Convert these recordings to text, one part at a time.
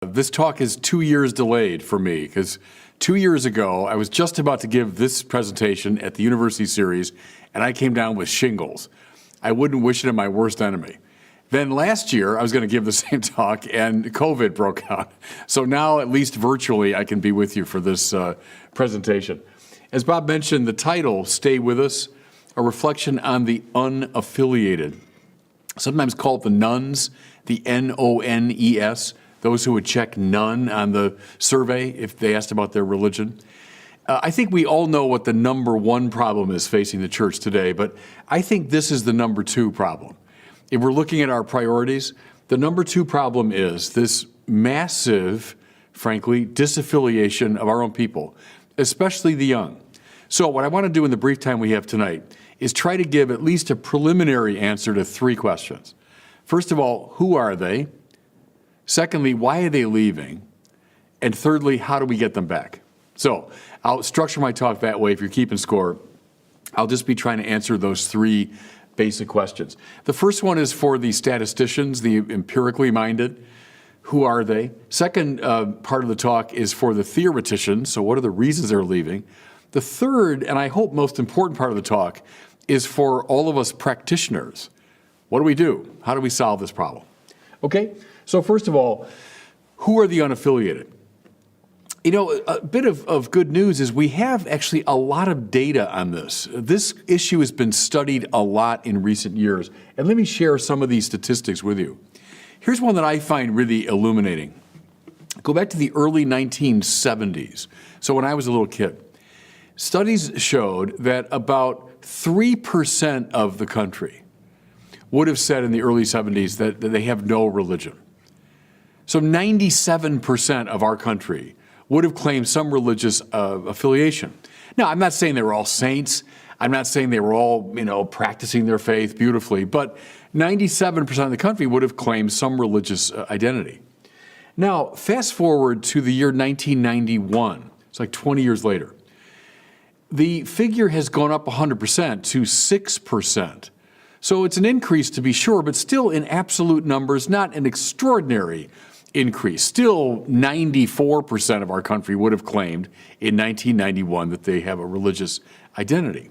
This talk is 2 years delayed for me because 2 years ago, I was just about to give this presentation at the University Series, and I came down with shingles. I wouldn't wish it on my worst enemy. Then last year, I was going to give the same talk, and COVID broke out. So now, at least virtually, I can be with you for this presentation. As Bob mentioned, the title, Stay With Us, a reflection on the unaffiliated, sometimes called the nuns, the N-O-N-E-S, those who would check none on the survey if they asked about their religion. I think we all know what the number one problem is facing the church today, but I think this is the number two problem. If we're looking at our priorities, the number two problem is this massive, frankly, disaffiliation of our own people, especially the young. So what I want to do in the brief time we have tonight is try to give at least a preliminary answer to three questions. First of all, who are they? Secondly, why are they leaving? And thirdly, how do we get them back? So I'll structure my talk that way if you're keeping score. I'll just be trying to answer those three basic questions. The first one is for the statisticians, the empirically minded. Who are they? Second part of the talk is for the theoreticians. So what are the reasons they're leaving? The third, and I hope most important part of the talk, is for all of us practitioners. What do we do? How do we solve this problem? Okay, so first of all, who are the unaffiliated? You know, a bit of good news is we have actually a lot of data on this. This issue has been studied a lot in recent years. And let me share some of these statistics with you. Here's one that I find really illuminating. Go back to the early 1970s. So when I was a little kid, studies showed that about 3% of the country would have said in the early 70s that they have no religion. So 97% of our country would have claimed some religious affiliation. Now, I'm not saying they were all saints. I'm not saying they were all, practicing their faith beautifully, but 97% of the country would have claimed some religious identity. Now, fast forward to the year 1991. It's like 20 years later. The figure has gone up 100% to 6%. So it's an increase to be sure, but still in absolute numbers, not an extraordinary increase. Still 94% of our country would have claimed in 1991 that they have a religious identity.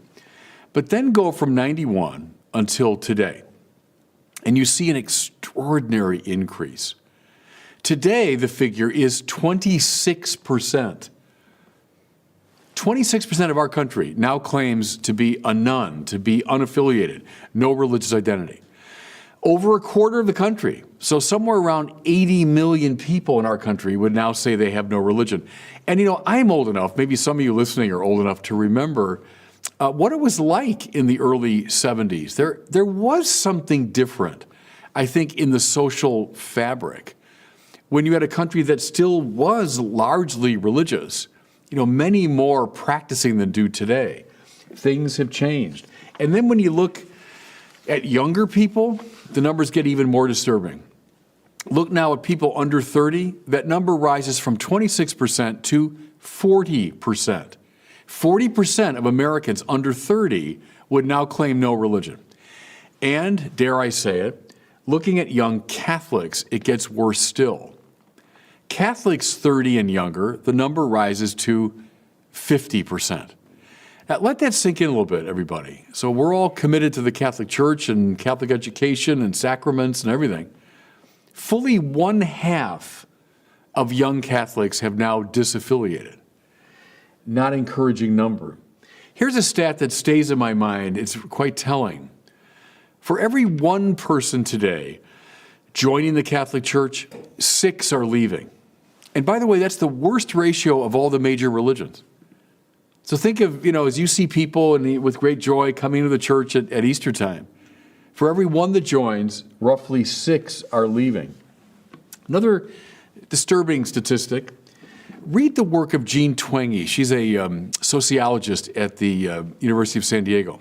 But then go from 91 until today, and you see an extraordinary increase. Today, the figure is 26%. 26% of our country now claims to be a nun, to be unaffiliated, no religious identity. Over a quarter of the country, so somewhere around 80 million people in our country would now say they have no religion. And I'm old enough, maybe some of you listening are old enough to remember what it was like in the early 70s. There was something different, I think, in the social fabric. When you had a country that still was largely religious, many more practicing than do today. Things have changed. And then when you look at younger people, the numbers get even more disturbing. Look now at people under 30, that number rises from 26% to 40%. 40% of Americans under 30 would now claim no religion. And, dare I say it, looking at young Catholics, it gets worse still. Catholics 30 and younger, the number rises to 50%. Now, let that sink in a little bit, everybody. So we're all committed to the Catholic Church and Catholic education and sacraments and everything. Fully 1/2 of young Catholics have now disaffiliated. Not encouraging number. Here's a stat that stays in my mind. It's quite telling. For every one person today joining the Catholic Church, 6 are leaving. And by the way, that's the worst ratio of all the major religions. So think of, as you see people with great joy coming to the church at Easter time. For every one that joins, roughly 6 are leaving. Another disturbing statistic, read the work of Jean Twenge. She's a sociologist at the University of San Diego.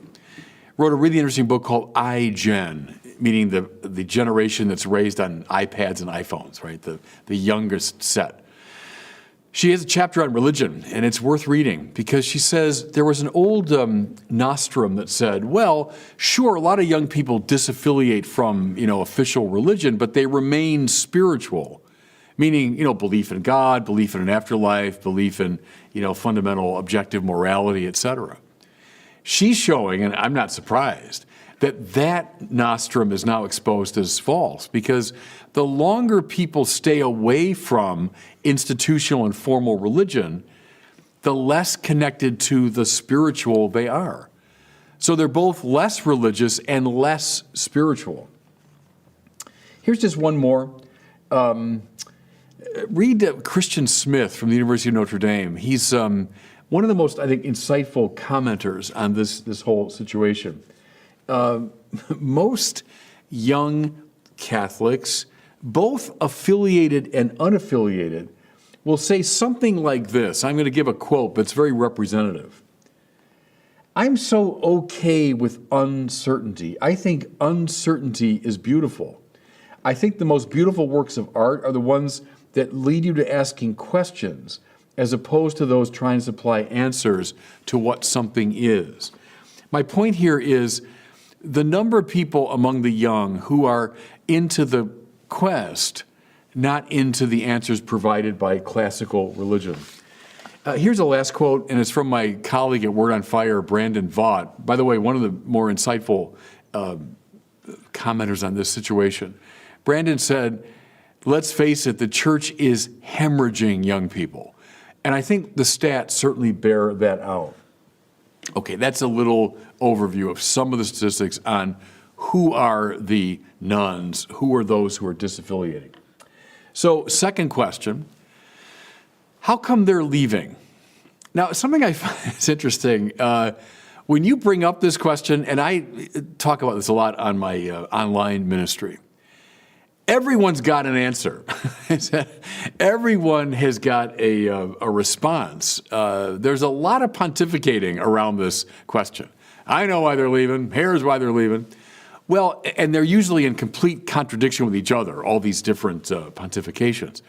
Wrote a really interesting book called iGen, meaning the generation that's raised on iPads and iPhones, right? The youngest set. She has a chapter on religion, and it's worth reading because she says there was an old nostrum that said, well, sure, a lot of young people disaffiliate from, official religion, but they remain spiritual, meaning, belief in God, belief in an afterlife, belief in, fundamental objective morality, etc. She's showing, and I'm not surprised, that nostrum is now exposed as false, because the longer people stay away from institutional and formal religion, the less connected to the spiritual they are. So they're both less religious and less spiritual. Here's just one more. Read Christian Smith from the University of Notre Dame. He's one of the most, I think, insightful commenters on this whole situation. Most young Catholics, both affiliated and unaffiliated, will say something like this. I'm going to give a quote, but it's very representative. I'm so okay with uncertainty. I think uncertainty is beautiful. I think the most beautiful works of art are the ones that lead you to asking questions, as opposed to those trying to supply answers to what something is. My point here is the number of people among the young who are into the quest, not into the answers provided by classical religion. Here's a last quote, and it's from my colleague at Word on Fire, Brandon Vaught. By the way, one of the more insightful commenters on this situation. Brandon said, let's face it, the church is hemorrhaging young people. And I think the stats certainly bear that out. Okay, that's a little overview of some of the statistics on who are the nuns, who are those who are disaffiliating. So, second question, how come they're leaving? Now, something I find is interesting, when you bring up this question, and I talk about this a lot on my online ministry, everyone's got an answer. Everyone has got a response. There's a lot of pontificating around this question. I know why they're leaving. Here's why they're leaving. Well, and they're usually in complete contradiction with each other, all these different pontifications.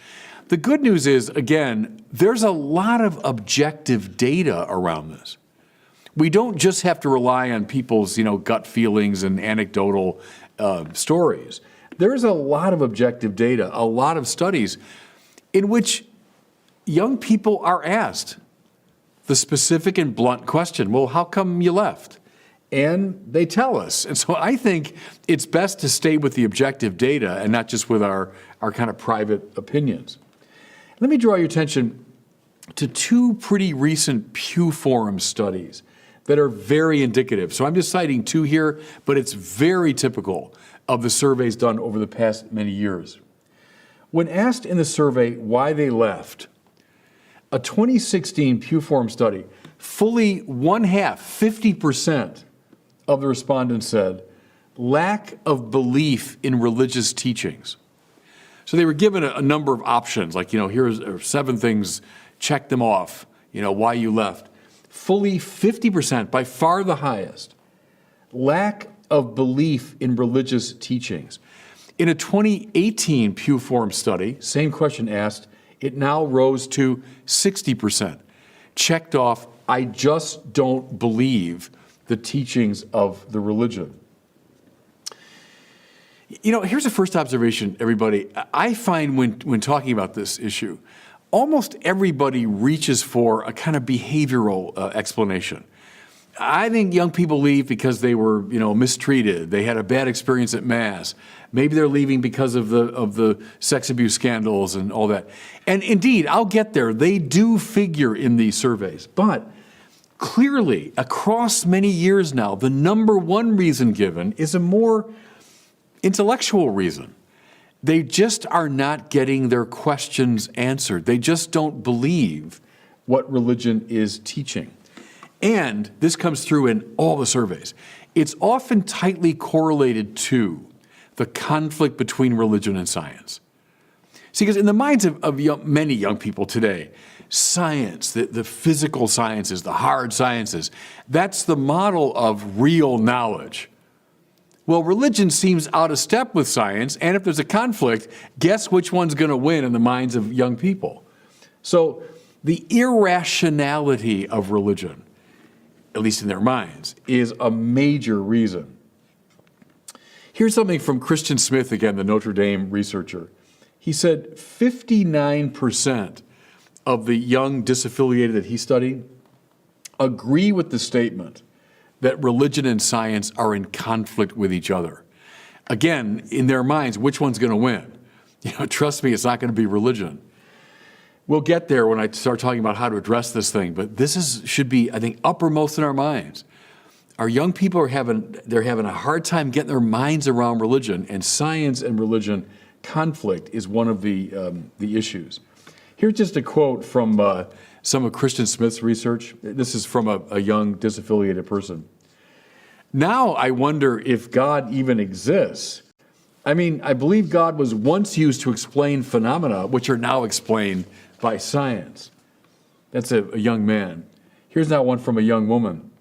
The good news is, again, there's a lot of objective data around this. We don't just have to rely on people's, gut feelings and anecdotal stories. There's a lot of objective data, a lot of studies in which young people are asked the specific and blunt question, well, how come you left? And they tell us. And so I think it's best to stay with the objective data and not just with our kind of private opinions. Let me draw your attention to two pretty recent Pew Forum studies that are very indicative. So I'm just citing two here, but it's very typical of the surveys done over the past many years. When asked in the survey why they left, a 2016 Pew Forum study, fully 50% of the respondents said, lack of belief in religious teachings. So they were given a number of options, like, here's 7 things, check them off, why you left. Fully 50%, by far the highest, lack of belief in religious teachings. In a 2018 Pew Forum study, same question asked, it now rose to 60%. Checked off, I just don't believe the teachings of the religion. Here's a first observation, everybody. I find when talking about this issue, almost everybody reaches for a kind of behavioral explanation. I think young people leave because they were, mistreated. They had a bad experience at Mass. Maybe they're leaving because of the sex abuse scandals and all that. And indeed, I'll get there. They do figure in these surveys. But clearly, across many years now, the number one reason given is a more intellectual reason. They just are not getting their questions answered. They just don't believe what religion is teaching. And this comes through in all the surveys. It's often tightly correlated to the conflict between religion and science. See, because in the minds of many young people today, science, the physical sciences, the hard sciences, that's the model of real knowledge. Well, religion seems out of step with science, and if there's a conflict, guess which one's going to win in the minds of young people? So the irrationality of religion, at least in their minds, is a major reason. Here's something from Christian Smith, again, the Notre Dame researcher. He said 59% of the young disaffiliated that he studied agree with the statement that religion and science are in conflict with each other. Again, in their minds, which one's going to win? Trust me, it's not going to be religion. We'll get there when I start talking about how to address this thing, but should be, I think, uppermost in our minds. Our young people are having a hard time getting their minds around religion, and science and religion conflict is one of the issues. Here's just a quote from some of Christian Smith's research. This is from a young disaffiliated person. Now I wonder if God even exists. I mean, I believe God was once used to explain phenomena which are now explained by science. That's a young man. Here's now one from a young woman.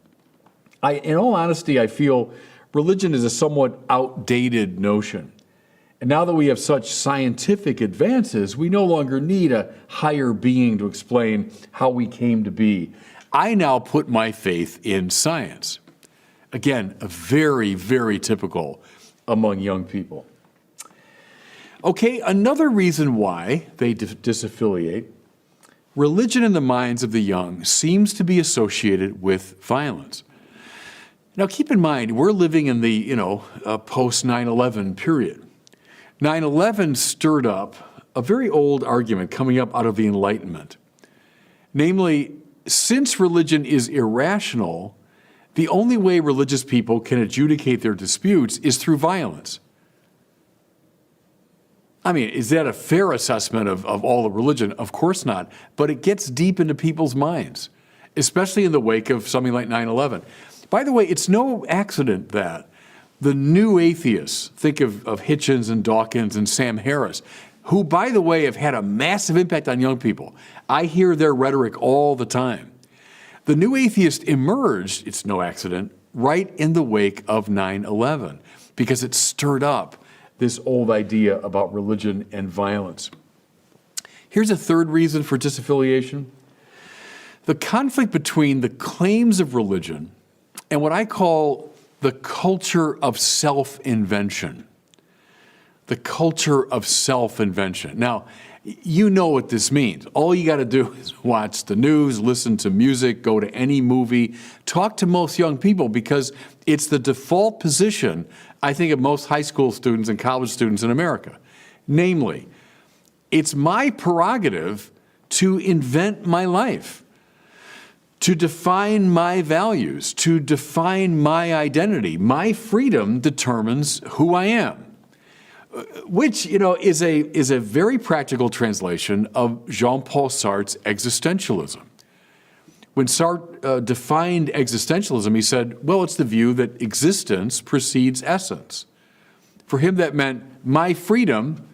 In all honesty, I feel religion is a somewhat outdated notion. And now that we have such scientific advances, we no longer need a higher being to explain how we came to be. I now put my faith in science. Again, a very, very typical among young people. Okay, another reason why they disaffiliate, religion in the minds of the young seems to be associated with violence. Now keep in mind, we're living in the, post 9/11 period. 9/11 stirred up a very old argument coming up out of the Enlightenment. Namely, since religion is irrational, the only way religious people can adjudicate their disputes is through violence. I mean, is that a fair assessment of all of religion? Of course not. But it gets deep into people's minds, especially in the wake of something like 9/11. By the way, it's no accident that the new atheists, think of Hitchens and Dawkins and Sam Harris, who, by the way, have had a massive impact on young people. I hear their rhetoric all the time. The new atheist emerged, it's no accident, right in the wake of 9/11, because it stirred up this old idea about religion and violence. Here's a third reason for disaffiliation. The conflict between the claims of religion and what I call the culture of self-invention. The culture of self-invention. Now, you know what this means. All you got to do is watch the news, listen to music, go to any movie, talk to most young people, because it's the default position, I think, of most high school students and college students in America. Namely, it's my prerogative to invent my life, to define my values, to define my identity. My freedom determines who I am. Which, is a very practical translation of Jean-Paul Sartre's existentialism. When Sartre defined existentialism, he said, well, it's the view that existence precedes essence. For him, that meant my freedom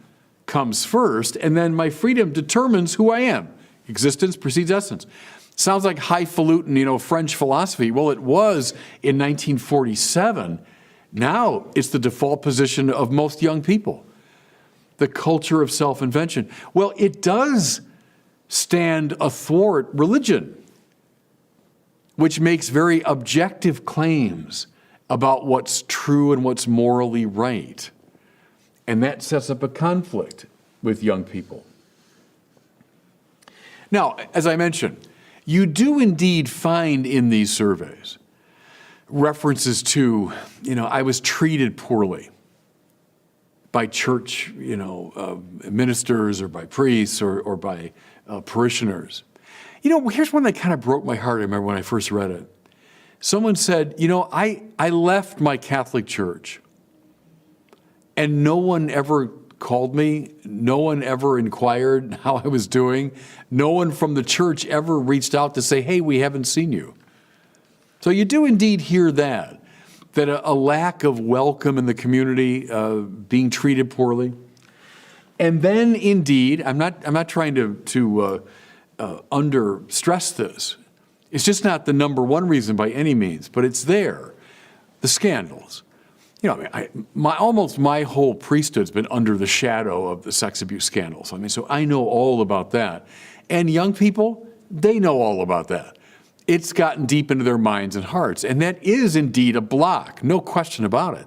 comes first, and then my freedom determines who I am. Existence precedes essence. Sounds like highfalutin, French philosophy. Well, it was in 1947. Now it's the default position of most young people. The culture of self-invention. Well, it does stand athwart religion, which makes very objective claims about what's true and what's morally right. And that sets up a conflict with young people. Now, as I mentioned, you do indeed find in these surveys references to, I was treated poorly by church, ministers or by priests or by parishioners. Here's one that kind of broke my heart, I remember when I first read it. Someone said, I left my Catholic church and no one ever called me, no one ever inquired how I was doing, no one from the church ever reached out to say, hey, we haven't seen you. So you do indeed hear that a lack of welcome in the community, being treated poorly. And then indeed, I'm not trying to under stress this. It's just not the number one reason by any means, but it's there. The scandals. Almost my whole priesthood's been under the shadow of the sex abuse scandals. So I know all about that. And young people, they know all about that. It's gotten deep into their minds and hearts, and that is indeed a block, no question about it.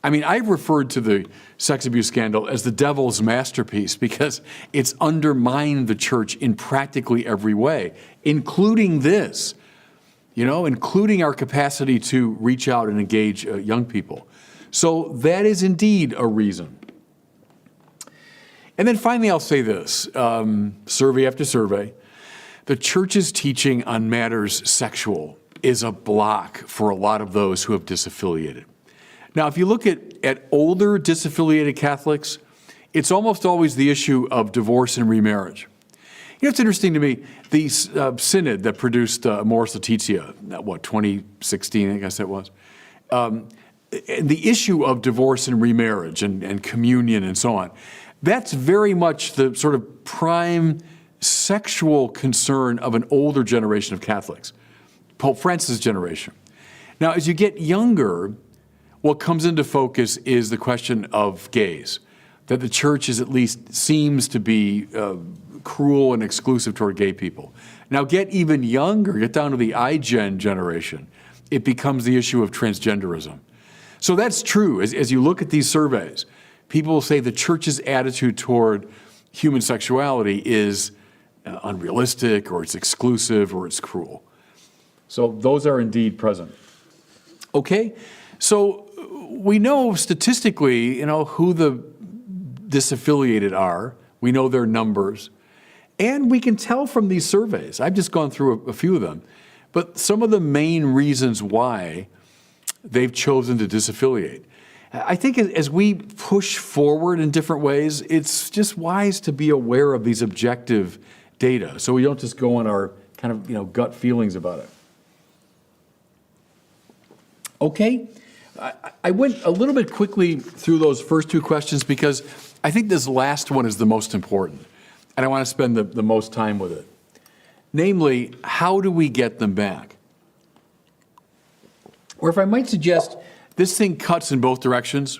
I mean, I've referred to the sex abuse scandal as the devil's masterpiece because it's undermined the church in practically every way, including this, including our capacity to reach out and engage young people. So that is indeed a reason. And then finally, I'll say this, survey after survey, the church's teaching on matters sexual is a block for a lot of those who have disaffiliated. Now, if you look at older disaffiliated Catholics, it's almost always the issue of divorce and remarriage. It's interesting to me, the synod that produced Amoris Laetitia, 2016, I guess that was, the issue of divorce and remarriage and communion and so on, that's very much the sort of prime sexual concern of an older generation of Catholics, Pope Francis' generation. Now, as you get younger, what comes into focus is the question of gays, that the church is at least seems to be cruel and exclusive toward gay people. Now, get even younger, get down to the iGen generation, it becomes the issue of transgenderism. So that's true. As you look at these surveys, people will say the church's attitude toward human sexuality is unrealistic, or it's exclusive, or it's cruel. So those are indeed present. Okay, so we know statistically, who the disaffiliated are. We know their numbers. And we can tell from these surveys, I've just gone through a few of them, but some of the main reasons why they've chosen to disaffiliate. I think as we push forward in different ways, it's just wise to be aware of these objective data so we don't just go on our kind of gut feelings about it. Okay, I went a little bit quickly through those first two questions because I think this last one is the most important, and I want to spend the most time with it. Namely, how do we get them back? Or if I might suggest, this thing cuts in both directions.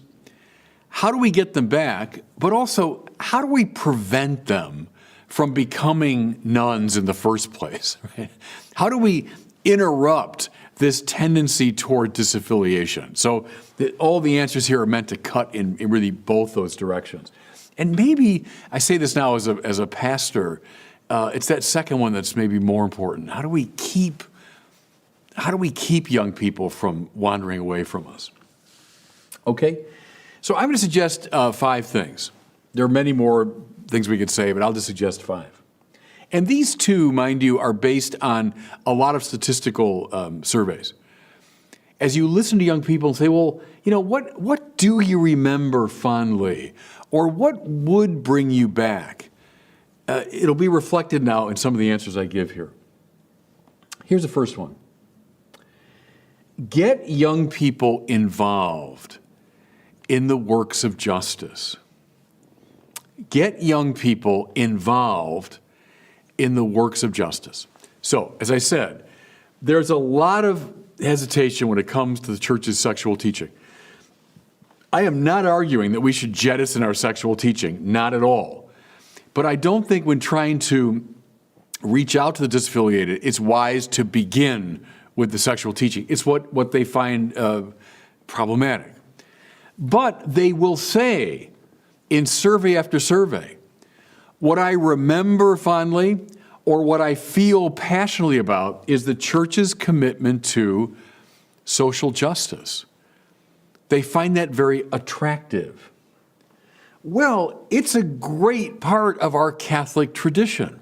How do we get them back, but also how do we prevent them from becoming nuns in the first place? Right? How do we interrupt this tendency toward disaffiliation? So all the answers here are meant to cut in really both those directions. And maybe, I say this now as a pastor, it's that second one that's maybe more important. How do we keep young people from wandering away from us? Okay, so I'm going to suggest 5 things. There are many more things we could say, but I'll just suggest 5. And these 2, mind you, are based on a lot of statistical surveys. As you listen to young people and say, well, what do you remember fondly? Or what would bring you back? It'll be reflected now in some of the answers I give here. Here's the first one. Get young people involved in the works of justice. Get young people involved in the works of justice. So, as I said, there's a lot of hesitation when it comes to the church's sexual teaching. I am not arguing that we should jettison our sexual teaching, not at all. But I don't think when trying to reach out to the disaffiliated, it's wise to begin with the sexual teaching. It's what they find problematic. But they will say in survey after survey, what I remember fondly or what I feel passionately about is the church's commitment to social justice. They find that very attractive. Well, it's a great part of our Catholic tradition.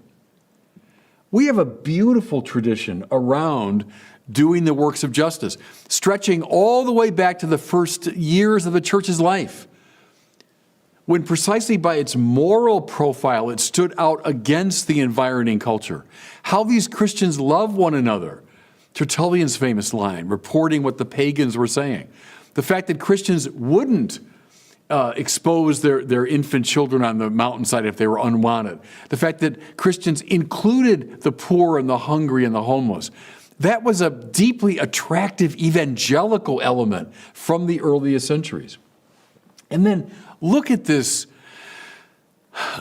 We have a beautiful tradition around doing the works of justice, stretching all the way back to the first years of the church's life, when precisely by its moral profile it stood out against the environing culture. How these Christians love one another. Tertullian's famous line, reporting what the pagans were saying. The fact that Christians wouldn't expose their infant children on the mountainside if they were unwanted. The fact that Christians included the poor and the hungry and the homeless. That was a deeply attractive evangelical element from the earliest centuries. And then look at this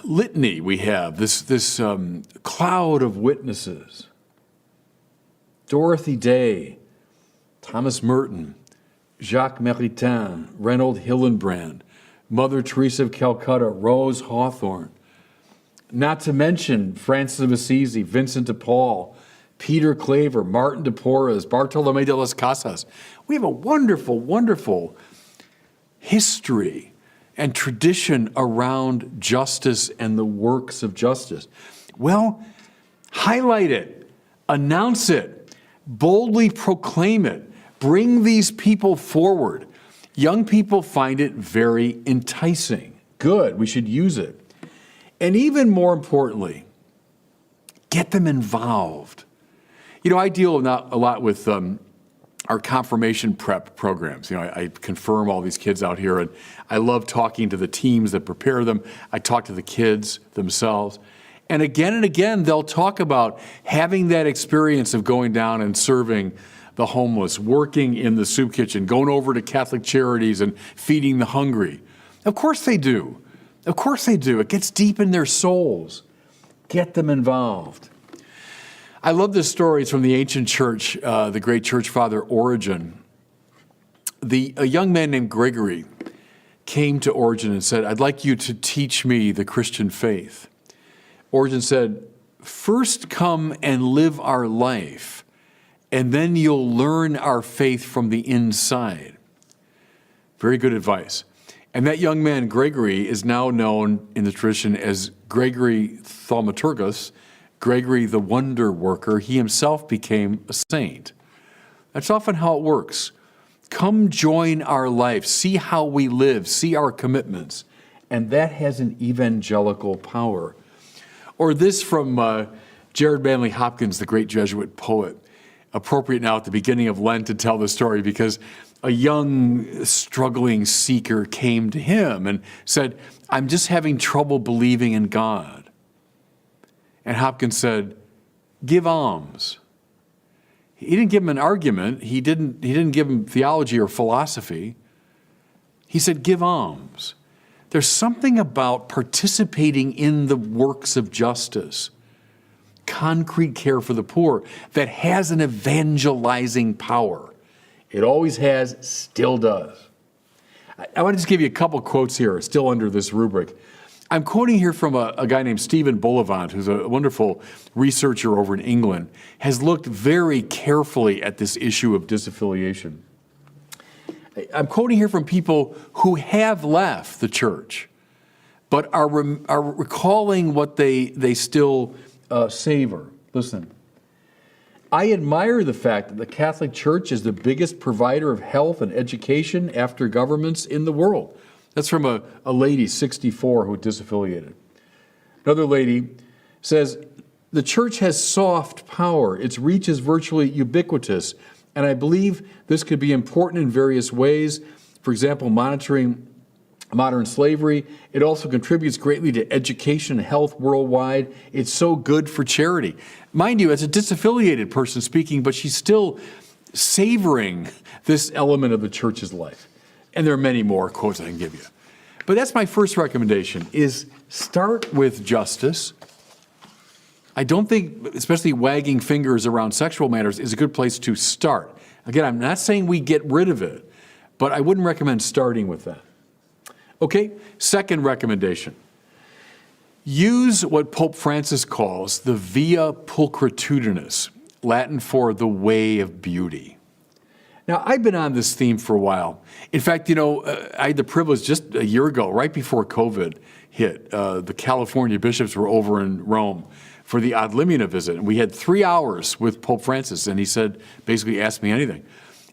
litany we have, this cloud of witnesses. Dorothy Day, Thomas Merton, Jacques Maritain, Reynold Hillenbrand, Mother Teresa of Calcutta, Rose Hawthorne. Not to mention Francis of Assisi, Vincent de Paul, Peter Claver, Martin de Porres, Bartolomé de las Casas. We have a wonderful, wonderful history and tradition around justice and the works of justice. Well, highlight it, announce it, boldly proclaim it, bring these people forward. Young people find it very enticing. Good, we should use it. And even more importantly, get them involved. You know, I deal a lot with our confirmation prep programs. You know, I confirm all these kids out here, and I love talking to the teams that prepare them. I talk to the kids themselves. And again, they'll talk about having that experience of going down and serving the homeless, working in the soup kitchen, going over to Catholic Charities and feeding the hungry. Of course they do. Of course they do. It gets deep in their souls. Get them involved. I love this story. It's from the ancient church, the great church father Origen. A young man named Gregory came to Origen and said, "I'd like you to teach me the Christian faith." Origen said, "First come and live our life, and then you'll learn our faith from the inside." Very good advice. And that young man, Gregory, is now known in the tradition as Gregory Thaumaturgus, Gregory the Wonder Worker. He himself became a saint. That's often how it works. Come join our life, see how we live, see our commitments. And that has an evangelical power. Or this from Jared Manley Hopkins, the great Jesuit poet. Appropriate now at the beginning of Lent to tell the story because a young, struggling seeker came to him and said, "I'm just having trouble believing in God." And Hopkins said, "Give alms." He didn't give him an argument. He didn't give him theology or philosophy. He said, "Give alms." There's something about participating in the works of justice, concrete care for the poor, that has an evangelizing power. It always has, still does. I want to just give you a couple quotes here, still under this rubric. I'm quoting here from a guy named Stephen Bullivant, who's a wonderful researcher over in England, has looked very carefully at this issue of disaffiliation. I'm quoting here from people who have left the church, but are recalling what they still savor. Listen. "I admire the fact that the Catholic Church is the biggest provider of health and education after governments in the world." That's from a lady, 64, who disaffiliated. Another lady says, "The church has soft power. Its reach is virtually ubiquitous, and I believe this could be important in various ways. For example, monitoring modern slavery. It also contributes greatly to education and health worldwide. It's so good for charity." Mind you, as a disaffiliated person speaking, but she's still savoring this element of the church's life. And there are many more quotes I can give you. But that's my first recommendation, is start with justice. I don't think, especially wagging fingers around sexual matters, is a good place to start. Again, I'm not saying we get rid of it, but I wouldn't recommend starting with that. Okay, second recommendation. Use what Pope Francis calls the via pulchritudinis, Latin for the way of beauty. Now, I've been on this theme for a while. In fact, you know, I had the privilege just a year ago, right before COVID hit, the California bishops were over in Rome for the Ad Limina visit. And we had 3 hours with Pope Francis, and he said, basically ask me anything.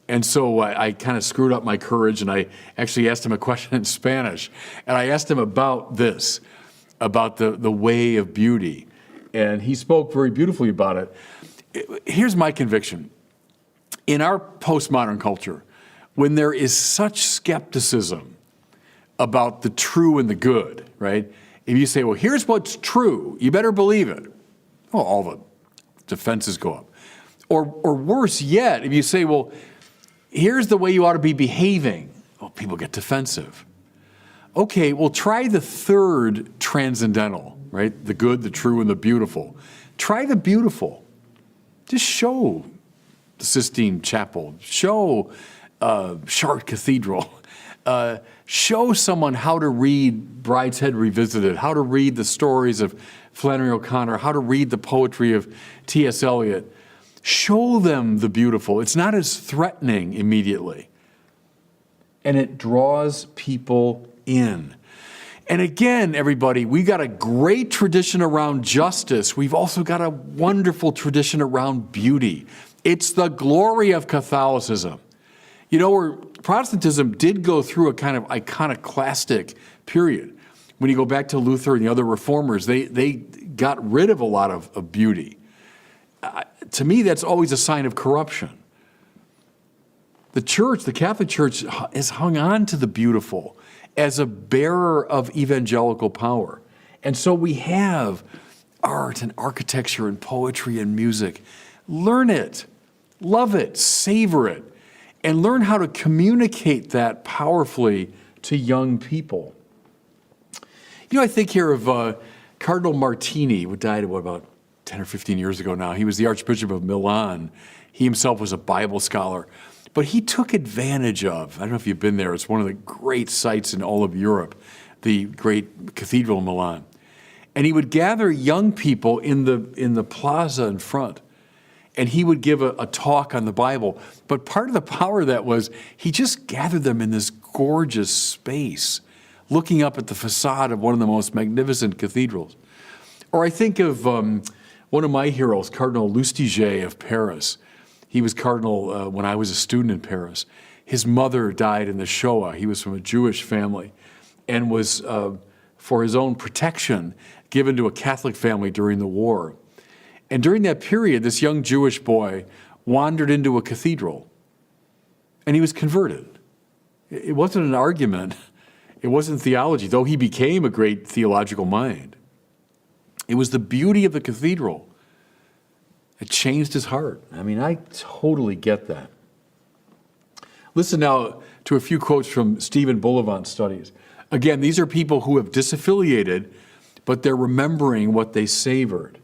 And so I kind of screwed up my courage, and I actually asked him a question in Spanish. And I asked him about this, about the way of beauty. And he spoke very beautifully about it. Here's my conviction. In our postmodern culture, when there is such skepticism about the true and the good, right? If you say, well, here's what's true, you better believe it. Well, all the defenses go up. Or worse yet, if you say, well, here's the way you ought to be behaving. Well, people get defensive. Okay, well, try the third transcendental, right? The good, the true, and the beautiful. Try the beautiful. Just show the Sistine Chapel. Show Chartres Cathedral. Show someone how to read Brideshead Revisited, how to read the stories of Flannery O'Connor, how to read the poetry of T.S. Eliot. Show them the beautiful. It's not as threatening immediately. And it draws people in. And again, everybody, we got a great tradition around justice. We've also got a wonderful tradition around beauty. It's the glory of Catholicism. You know, where Protestantism did go through a kind of iconoclastic period. When you go back to Luther and the other reformers, they got rid of a lot of beauty. To me, that's always a sign of corruption. The church, the Catholic Church, has hung on to the beautiful as a bearer of evangelical power. And so we have art and architecture and poetry and music. Learn it, love it, savor it, and learn how to communicate that powerfully to young people. You know, I think here of Cardinal Martini, who died, about 10 or 15 years ago now. He was the Archbishop of Milan. He himself was a Bible scholar. But he took advantage of, I don't know if you've been there, it's one of the great sites in all of Europe, the great cathedral in Milan. And he would gather young people in the plaza in front, and he would give a talk on the Bible. But part of the power of that was he just gathered them in this gorgeous space, looking up at the facade of one of the most magnificent cathedrals. Or I think of one of my heroes, Cardinal Lustiger of Paris. He was cardinal when I was a student in Paris. His mother died in the Shoah. He was from a Jewish family and was, for his own protection, given to a Catholic family during the war. And during that period, this young Jewish boy wandered into a cathedral, and he was converted. It wasn't an argument. It wasn't theology, though he became a great theological mind. It was the beauty of the cathedral. It changed his heart. I mean, I totally get that. Listen now to a few quotes from Stephen Bullivant's studies. Again, these are people who have disaffiliated, but they're remembering what they savored.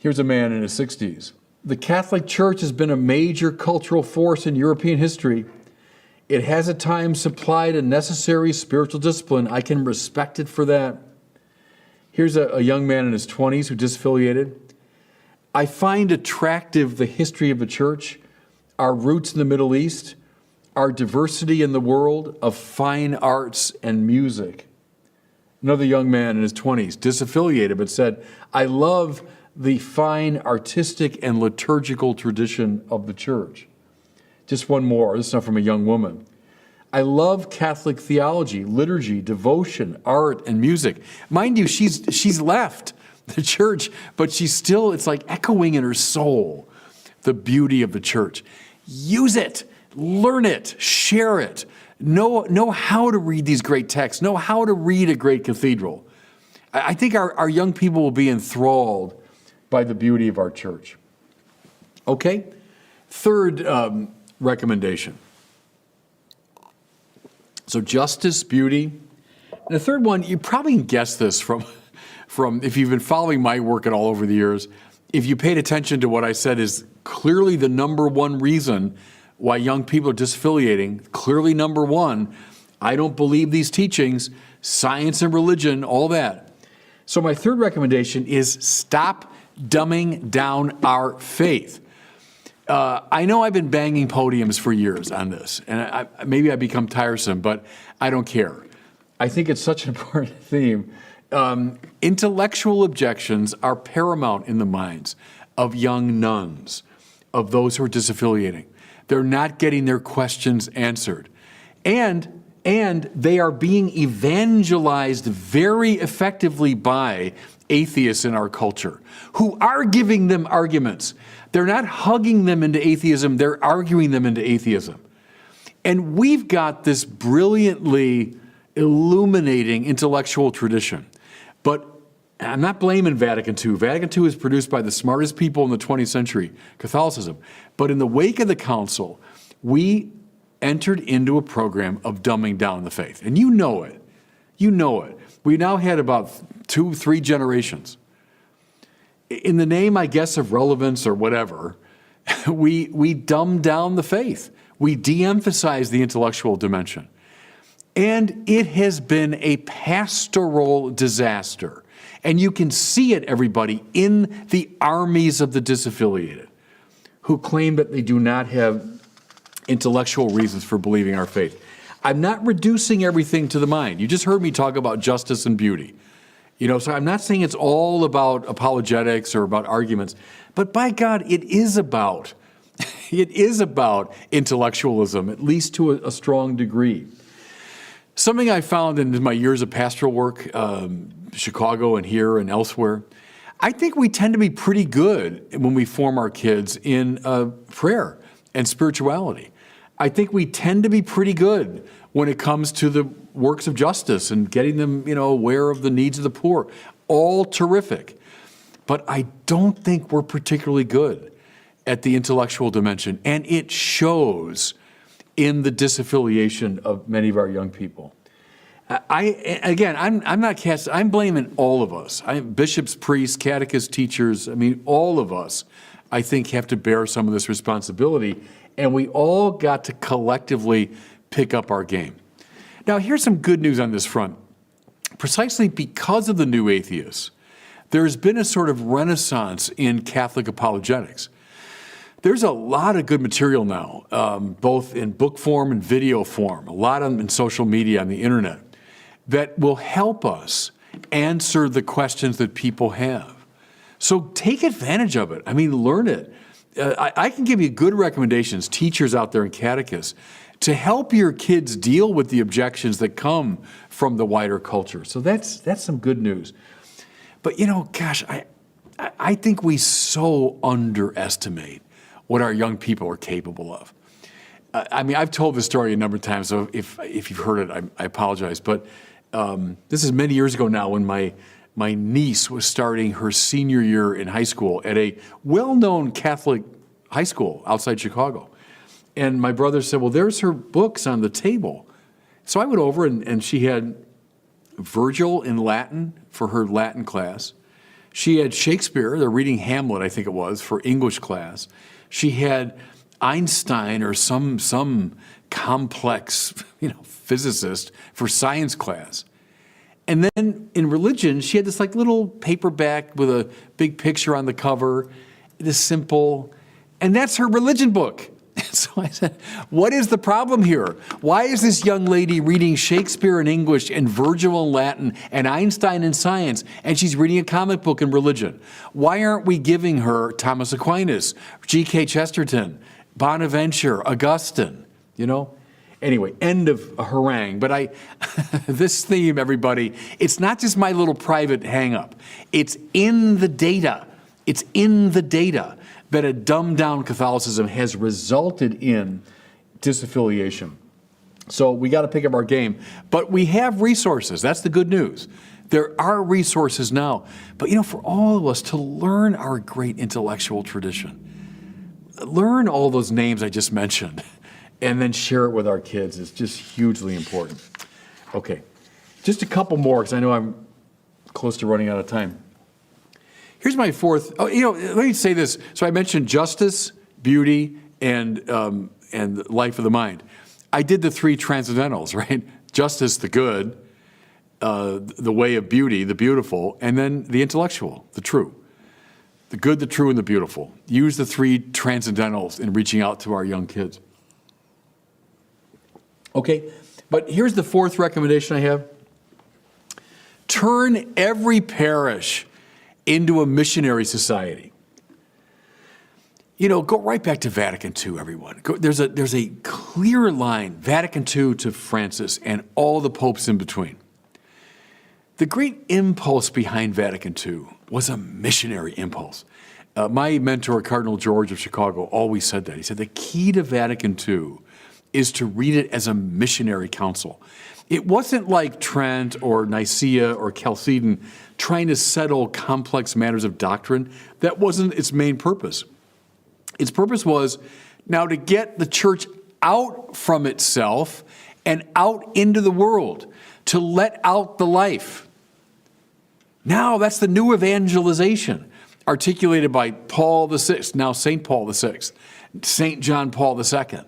Here's a man in his 60s. The Catholic Church has been a major cultural force in European history. It has at times supplied a necessary spiritual discipline. I can respect it for that. Here's a young man in his 20s who disaffiliated. I find attractive the history of the church, our roots in the Middle East, our diversity in the world of fine arts and music. Another young man in his 20s, disaffiliated, but said, I love the fine artistic and liturgical tradition of the church. Just one more, this is not from a young woman. I love Catholic theology, liturgy, devotion, art, and music. Mind you, she's left the church, but she's still, it's like echoing in her soul, the beauty of the church. Use it, learn it, share it, know how to read these great texts, know how to read a great cathedral. I think our young people will be enthralled by the beauty of our church. Okay, third recommendation. So justice, beauty. And the third one, you probably can guess this from if you've been following my work at all over the years, if you paid attention to what I said is clearly the number one reason why young people are disaffiliating, clearly number one, I don't believe these teachings, science and religion, all that. So my third recommendation is stop dumbing down our faith. I know I've been banging podiums for years on this, and maybe I become tiresome, but I don't care. I think it's such an important theme. Intellectual objections are paramount in the minds of young nuns, of those who are disaffiliating. They're not getting their questions answered. And they are being evangelized very effectively by atheists in our culture who are giving them arguments. They're not hugging them into atheism, they're arguing them into atheism. And we've got this brilliantly illuminating intellectual tradition. But I'm not blaming Vatican II. Vatican II is produced by the smartest people in the 20th century, Catholicism. But in the wake of the council, we entered into a program of dumbing down the faith. And you know it. You know it. We now had about 2-3 generations. In the name, I guess, of relevance or whatever, we dumbed down the faith. We de-emphasize the intellectual dimension. And it has been a pastoral disaster. And you can see it, everybody, in the armies of the disaffiliated who claim that they do not have intellectual reasons for believing our faith. I'm not reducing everything to the mind. You just heard me talk about justice and beauty. So I'm not saying it's all about apologetics or about arguments, but by God, it is about intellectualism, at least to a strong degree. Something I found in my years of pastoral work, Chicago and here and elsewhere, I think we tend to be pretty good when we form our kids in prayer and spirituality. I think we tend to be pretty good when it comes to the works of justice and getting them, aware of the needs of the poor. All terrific. But I don't think we're particularly good at the intellectual dimension. And it shows in the disaffiliation of many of our young people. I'm blaming all of us. Bishops, priests, catechists, teachers, all of us, I think, have to bear some of this responsibility. And we all got to collectively pick up our game. Now, here's some good news on this front. Precisely because of the new atheists, there's been a sort of renaissance in Catholic apologetics. There's a lot of good material now, both in book form and video form, a lot in social media, on the internet, that will help us answer the questions that people have. So take advantage of it. Learn it. I can give you good recommendations, teachers out there and catechists, to help your kids deal with the objections that come from the wider culture. So that's some good news. But, I think we so underestimate what our young people are capable of. I've told this story a number of times, so if you've heard it, I apologize. But this is many years ago now when my niece was starting her senior year in high school at a well-known Catholic high school outside Chicago. And my brother said, well, there's her books on the table. So I went over and she had Virgil in Latin for her Latin class. She had Shakespeare, they're reading Hamlet, I think it was, for English class. She had Einstein or some complex, physicist for science class. And then in religion, she had this little paperback with a big picture on the cover, this simple, and that's her religion book. So I said, what is the problem here? Why is this young lady reading Shakespeare in English and Virgil in Latin and Einstein in science, and she's reading a comic book in religion? Why aren't we giving her Thomas Aquinas, G.K. Chesterton, Bonaventure, Augustine, Anyway, end of a harangue. But this theme, everybody, it's not just my little private hang-up. It's in the data. It's in the data that a dumbed-down Catholicism has resulted in disaffiliation. So we got to pick up our game. But we have resources. That's the good news. There are resources now. But, for all of us to learn our great intellectual tradition, learn all those names I just mentioned, and then share it with our kids is just hugely important. Okay, just a couple more, because I know I'm close to running out of time. Here's my fourth. Let me say this. So I mentioned justice, beauty, and life of the mind. I did the three transcendentals, right? Justice, the good, the way of beauty, the beautiful, and then the intellectual, the true. The good, the true, and the beautiful. Use the three transcendentals in reaching out to our young kids. Okay, but here's the fourth recommendation I have. Turn every parish into a missionary society. Go right back to Vatican II, everyone. There's a clear line, Vatican II to Francis and all the popes in between. The great impulse behind Vatican II was a missionary impulse. My mentor, Cardinal George of Chicago, always said that. He said the key to Vatican II is to read it as a missionary council. It wasn't like Trent or Nicaea or Chalcedon trying to settle complex matters of doctrine. That wasn't its main purpose. Its purpose was now to get the church out from itself and out into the world, to let out the life. Now that's the new evangelization articulated by Paul VI, now St. Paul VI, St. John Paul II.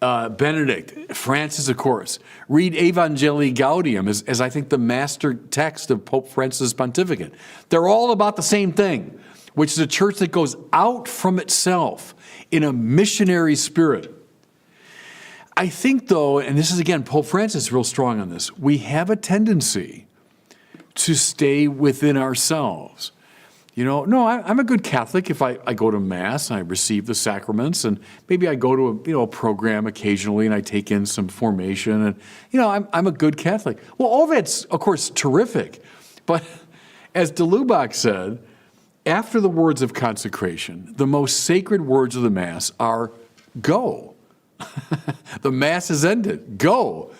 Benedict, Francis, of course. Read Evangelii Gaudium as I think the master text of Pope Francis' pontificate. They're all about the same thing, which is a church that goes out from itself in a missionary spirit. I think, though, and this is, again, Pope Francis is real strong on this, we have a tendency to stay within ourselves. No, I'm a good Catholic if I go to Mass and I receive the sacraments, and maybe I go to a program occasionally and I take in some formation, and I'm a good Catholic. Well, all that's, of course, terrific, but as de Lubac said, after the words of consecration, the most sacred words of the Mass are go. The Mass is ended. Go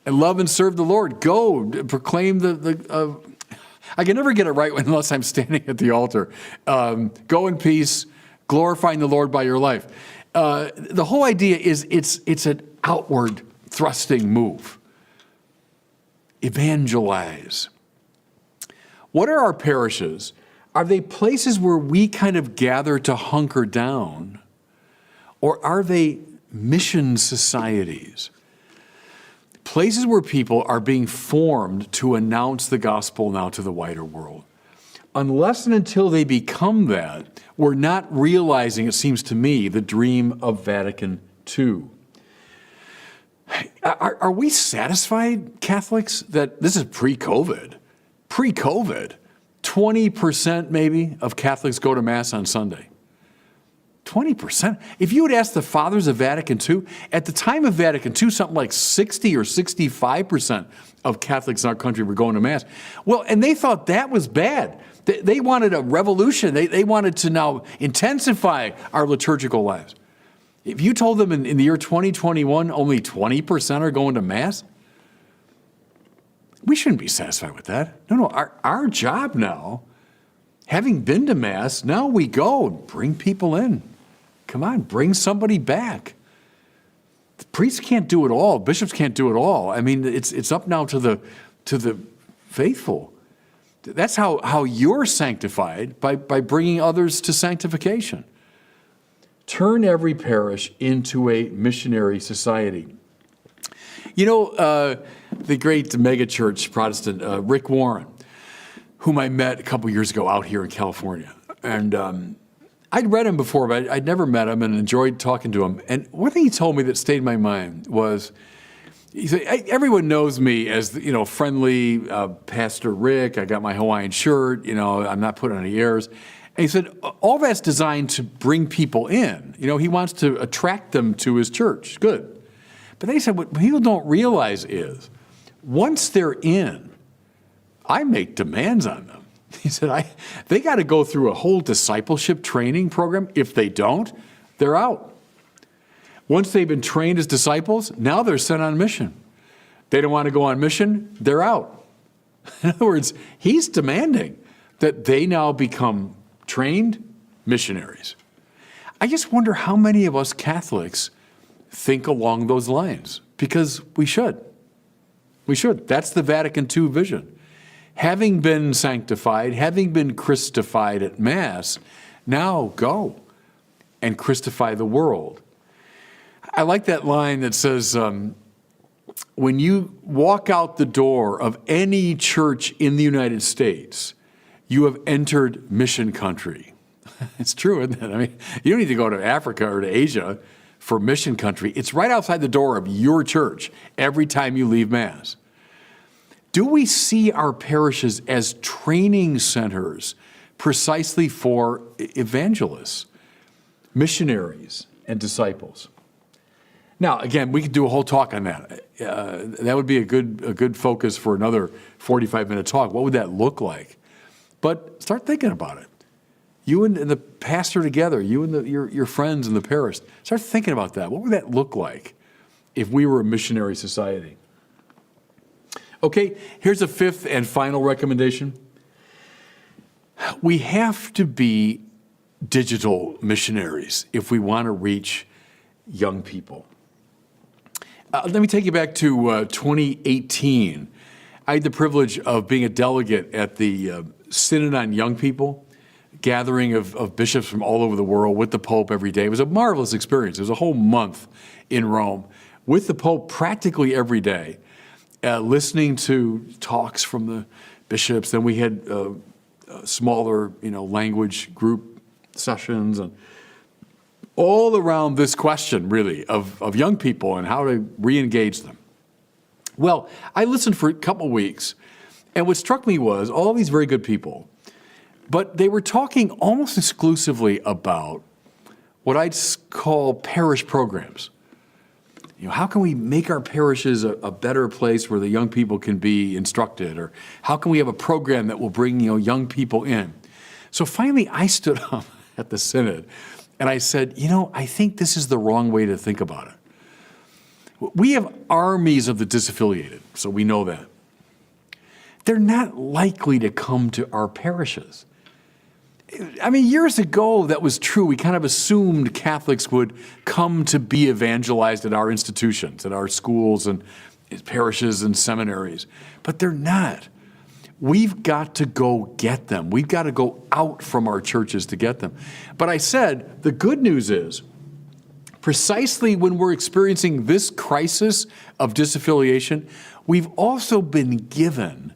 and love and serve the Lord. Go proclaim I can never get it right unless I'm standing at the altar. Go in peace, glorifying the Lord by your life. The whole idea is it's an outward thrusting move. Evangelize. What are our parishes? Are they places where we kind of gather to hunker down? Or are they mission societies? Places where people are being formed to announce the gospel now to the wider world. Unless and until they become that, we're not realizing, it seems to me, the dream of Vatican II. Are we satisfied, Catholics, that this is pre-COVID? Pre-COVID, 20% maybe of Catholics go to Mass on Sunday. 20%. If you would ask the fathers of Vatican II, at the time of Vatican II, something like 60 or 65% of Catholics in our country were going to Mass. Well, and they thought that was bad. They wanted a revolution. They wanted to now intensify our liturgical lives. If you told them in the year 2021, only 20% are going to Mass, we shouldn't be satisfied with that. No, our job now, having been to Mass, now we go and bring people in. Come on, bring somebody back. The priests can't do it all. Bishops can't do it all. I mean, it's up now to the faithful. That's how you're sanctified, by bringing others to sanctification. Turn every parish into a missionary society. The great megachurch Protestant, Rick Warren, whom I met a couple years ago out here in California. And I'd read him before, but I'd never met him and enjoyed talking to him. And one thing he told me that stayed in my mind was, he said, everyone knows me as, friendly Pastor Rick. I got my Hawaiian shirt, I'm not putting on any airs. And he said, all that's designed to bring people in. He wants to attract them to his church. Good. But they said, what people don't realize is, once they're in, I make demands on them. He said, they got to go through a whole discipleship training program. If they don't, they're out. Once they've been trained as disciples, now they're sent on mission. They don't want to go on mission, they're out. In other words, he's demanding that they now become trained missionaries. I just wonder how many of us Catholics think along those lines, because we should. We should. That's the Vatican II vision. Having been sanctified, having been Christified at Mass, now go and Christify the world. I like that line that says, when you walk out the door of any church in the United States, you have entered mission country. It's true, isn't it? I mean, you don't need to go to Africa or to Asia for mission country. It's right outside the door of your church every time you leave Mass. Do we see our parishes as training centers precisely for evangelists, missionaries, and disciples? Now, again, we could do a whole talk on that. That would be a good focus for another 45-minute talk. What would that look like? But start thinking about it. You and the pastor together, you and your friends in the parish, start thinking about that. What would that look like if we were a missionary society? Okay, here's a fifth and final recommendation. We have to be digital missionaries if we want to reach young people. Let me take you back to 2018. I had the privilege of being a delegate at the Synod on Young People, gathering of bishops from all over the world with the Pope every day. It was a marvelous experience. It was a whole month in Rome with the Pope practically every day, listening to talks from the bishops. Then we had smaller, language group sessions, and all around this question, really, of young people and how to re-engage them. Well, I listened for a couple of weeks, and what struck me was all these very good people, but they were talking almost exclusively about what I'd call parish programs. How can we make our parishes a better place where the young people can be instructed? Or how can we have a program that will bring, young people in? So finally, I stood up at the synod and I said, I think this is the wrong way to think about it. We have armies of the disaffiliated, so we know that. They're not likely to come to our parishes. Years ago, that was true. We kind of assumed Catholics would come to be evangelized at our institutions, at our schools and parishes and seminaries. But they're not. We've got to go get them. We've got to go out from our churches to get them. But I said, the good news is, precisely when we're experiencing this crisis of disaffiliation, we've also been given,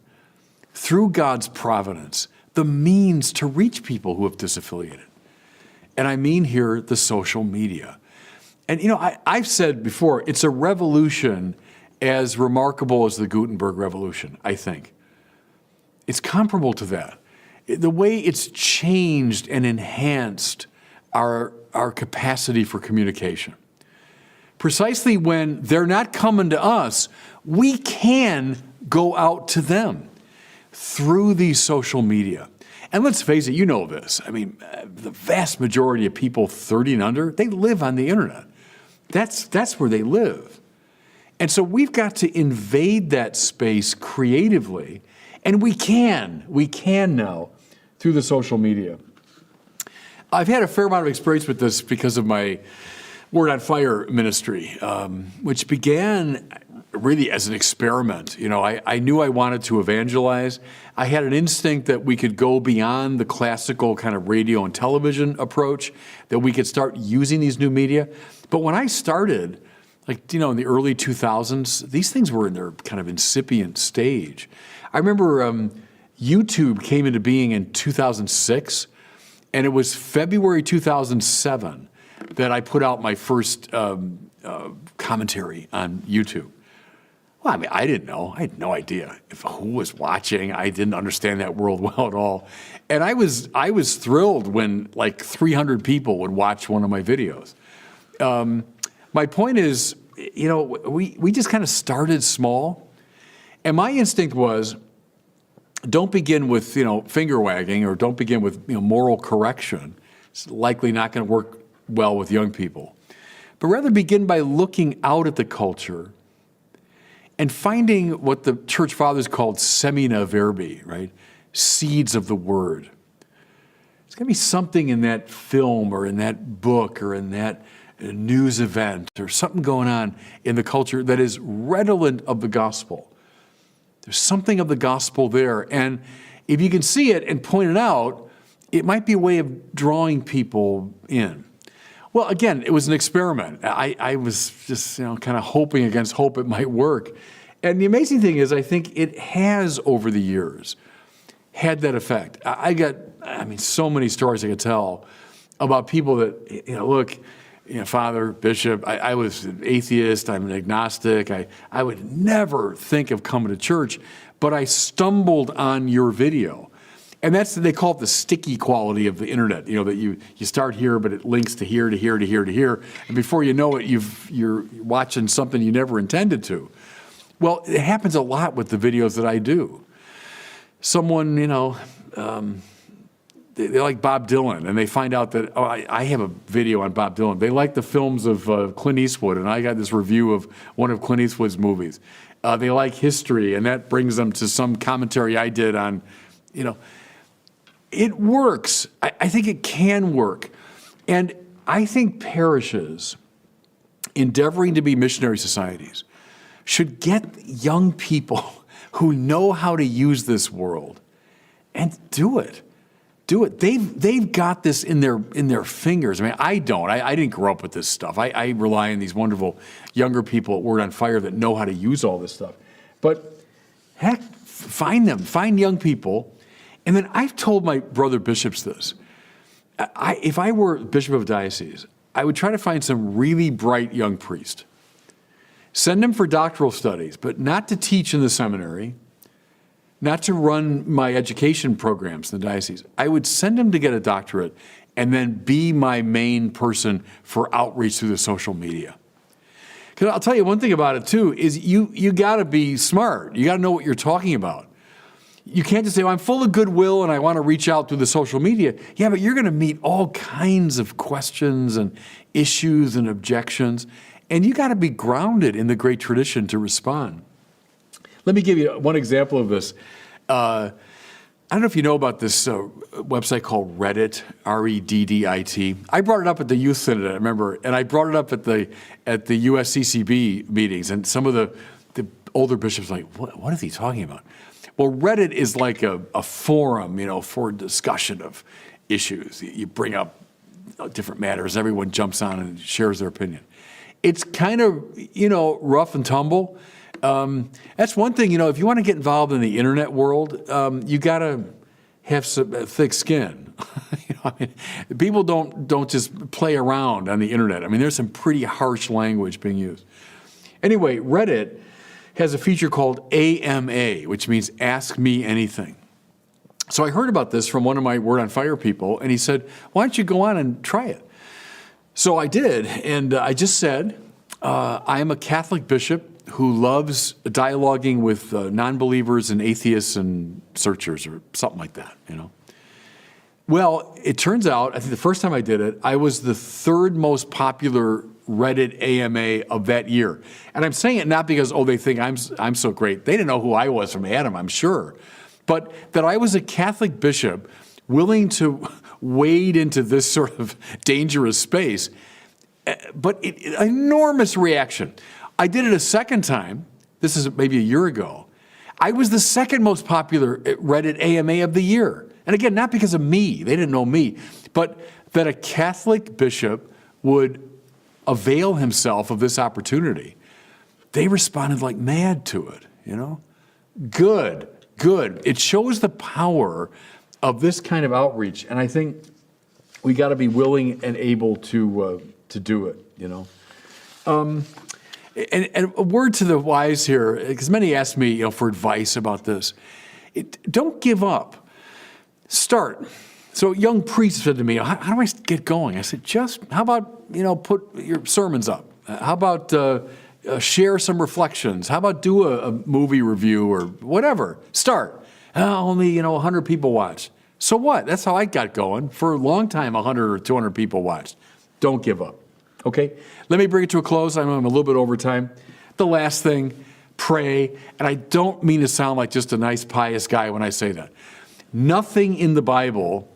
through God's providence, the means to reach people who have disaffiliated. And I mean here the social media. And I've said before, it's a revolution as remarkable as the Gutenberg Revolution, I think. It's comparable to that. The way it's changed and enhanced our capacity for communication. Precisely when they're not coming to us, we can go out to them through these social media. And let's face it, you know this. The vast majority of people 30 and under, they live on the internet. That's where they live. And so we've got to invade that space creatively, and we can now through the social media. I've had a fair amount of experience with this because of my Word on Fire ministry, which began really as an experiment. I knew I wanted to evangelize. I had an instinct that we could go beyond the classical kind of radio and television approach, that we could start using these new media. But when I started, in the early 2000s, these things were in their kind of incipient stage. I remember YouTube came into being in 2006, and it was February 2007 that I put out my first commentary on YouTube. Well, I didn't know. I had no idea who was watching. I didn't understand that world well at all. And I was thrilled when 300 people would watch one of my videos. My point is, we just kind of started small. And my instinct was, don't begin with, finger wagging, or don't begin with, moral correction. It's likely not going to work well with young people. But rather begin by looking out at the culture and finding what the church fathers called semina verbi, right? Seeds of the word. There's going to be something in that film or in that book or in that news event or something going on in the culture that is redolent of the gospel. There's something of the gospel there. And if you can see it and point it out, it might be a way of drawing people in. Well, again, it was an experiment. I was just, kind of hoping against hope it might work. And the amazing thing is, I think it has, over the years, had that effect. I got, so many stories I could tell about people that, look, Father, Bishop, I was an atheist, I'm an agnostic, I would never think of coming to church, but I stumbled on your video. And they call it the sticky quality of the internet, that you start here, but it links to here, to here, to here, to here. And before you know it, you're watching something you never intended to. Well, it happens a lot with the videos that I do. Someone, they like Bob Dylan, and they find out that, I have a video on Bob Dylan. They like the films of Clint Eastwood, and I got this review of one of Clint Eastwood's movies. They like history, and that brings them to some commentary I did on, It works. I think it can work. And I think parishes endeavoring to be missionary societies should get young people who know how to use this world and do it. do it. They've got this in their fingers. I mean, I don't. I didn't grow up with this stuff. I rely on these wonderful younger people at Word on Fire that know how to use all this stuff. But heck, find them. Find young people. And then I've told my brother bishops this. If I were bishop of a diocese, I would try to find some really bright young priest. Send them for doctoral studies, but not to teach in the seminary, not to run my education programs in the diocese. I would send him to get a doctorate and then be my main person for outreach through the social media. Because I'll tell you one thing about it too, is you got to be smart. You got to know what you're talking about. You can't just say, well, I'm full of goodwill and I want to reach out through the social media. Yeah, but you're going to meet all kinds of questions and issues and objections, and you got to be grounded in the great tradition to respond. Let me give you one example of this. I don't know if you know about this website called Reddit, Reddit. I brought it up at the Youth Synod, I remember, and I brought it up at the USCCB meetings, and some of the older bishops were like, what is he talking about? Well, Reddit is like a forum, for discussion of issues. You bring up different matters, everyone jumps on and shares their opinion. It's kind of, rough and tumble. That's one thing, if you want to get involved in the internet world, you got to have some thick skin. People don't just play around on the internet. I mean, there's some pretty harsh language being used. Anyway, Reddit has a feature called AMA, which means Ask Me Anything. So I heard about this from one of my Word on Fire people, and he said, why don't you go on and try it? So I did, and I just said, I am a Catholic bishop who loves dialoguing with non-believers and atheists and searchers or something like that, Well, it turns out, I think the first time I did it, I was the third most popular Reddit AMA of that year. And I'm saying it not because, they think I'm so great. They didn't know who I was from Adam, I'm sure. But that I was a Catholic bishop willing to wade into this sort of dangerous space. But enormous reaction. I did it a second time. This is maybe a year ago. I was the second most popular Reddit AMA of the year. And again, not because of me. They didn't know me. But that a Catholic bishop would avail himself of this opportunity. They responded like mad to it, Good. It shows the power of this kind of outreach. And I think we got to be willing and able to do it, And a word to the wise here, because many ask me, for advice about this. Don't give up. Start. So young priests said to me, how do I get going? I said, how about, put your sermons up? How about share some reflections? How about do a movie review or whatever? Start. Only, 100 people watch. So what? That's how I got going. For a long time, 100 or 200 people watched. Don't give up. Okay? Let me bring it to a close. I'm a little bit over time. The last thing, pray. And I don't mean to sound like just a nice, pious guy when I say that. Nothing in the Bible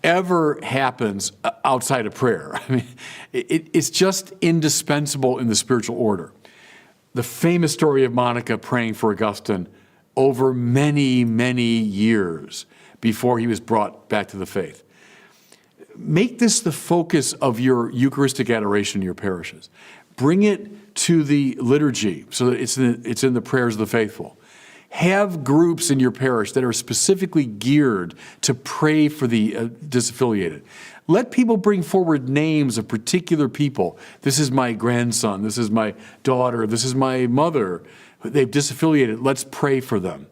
ever happens outside of prayer. I mean, it's just indispensable in the spiritual order. The famous story of Monica praying for Augustine over many, many years before he was brought back to the faith. Make this the focus of your Eucharistic adoration in your parishes. Bring it to the liturgy so that it's in the prayers of the faithful. Have groups in your parish that are specifically geared to pray for the disaffiliated. Let people bring forward names of particular people. This is my grandson. This is my daughter. This is my mother. They've disaffiliated. Let's pray for them.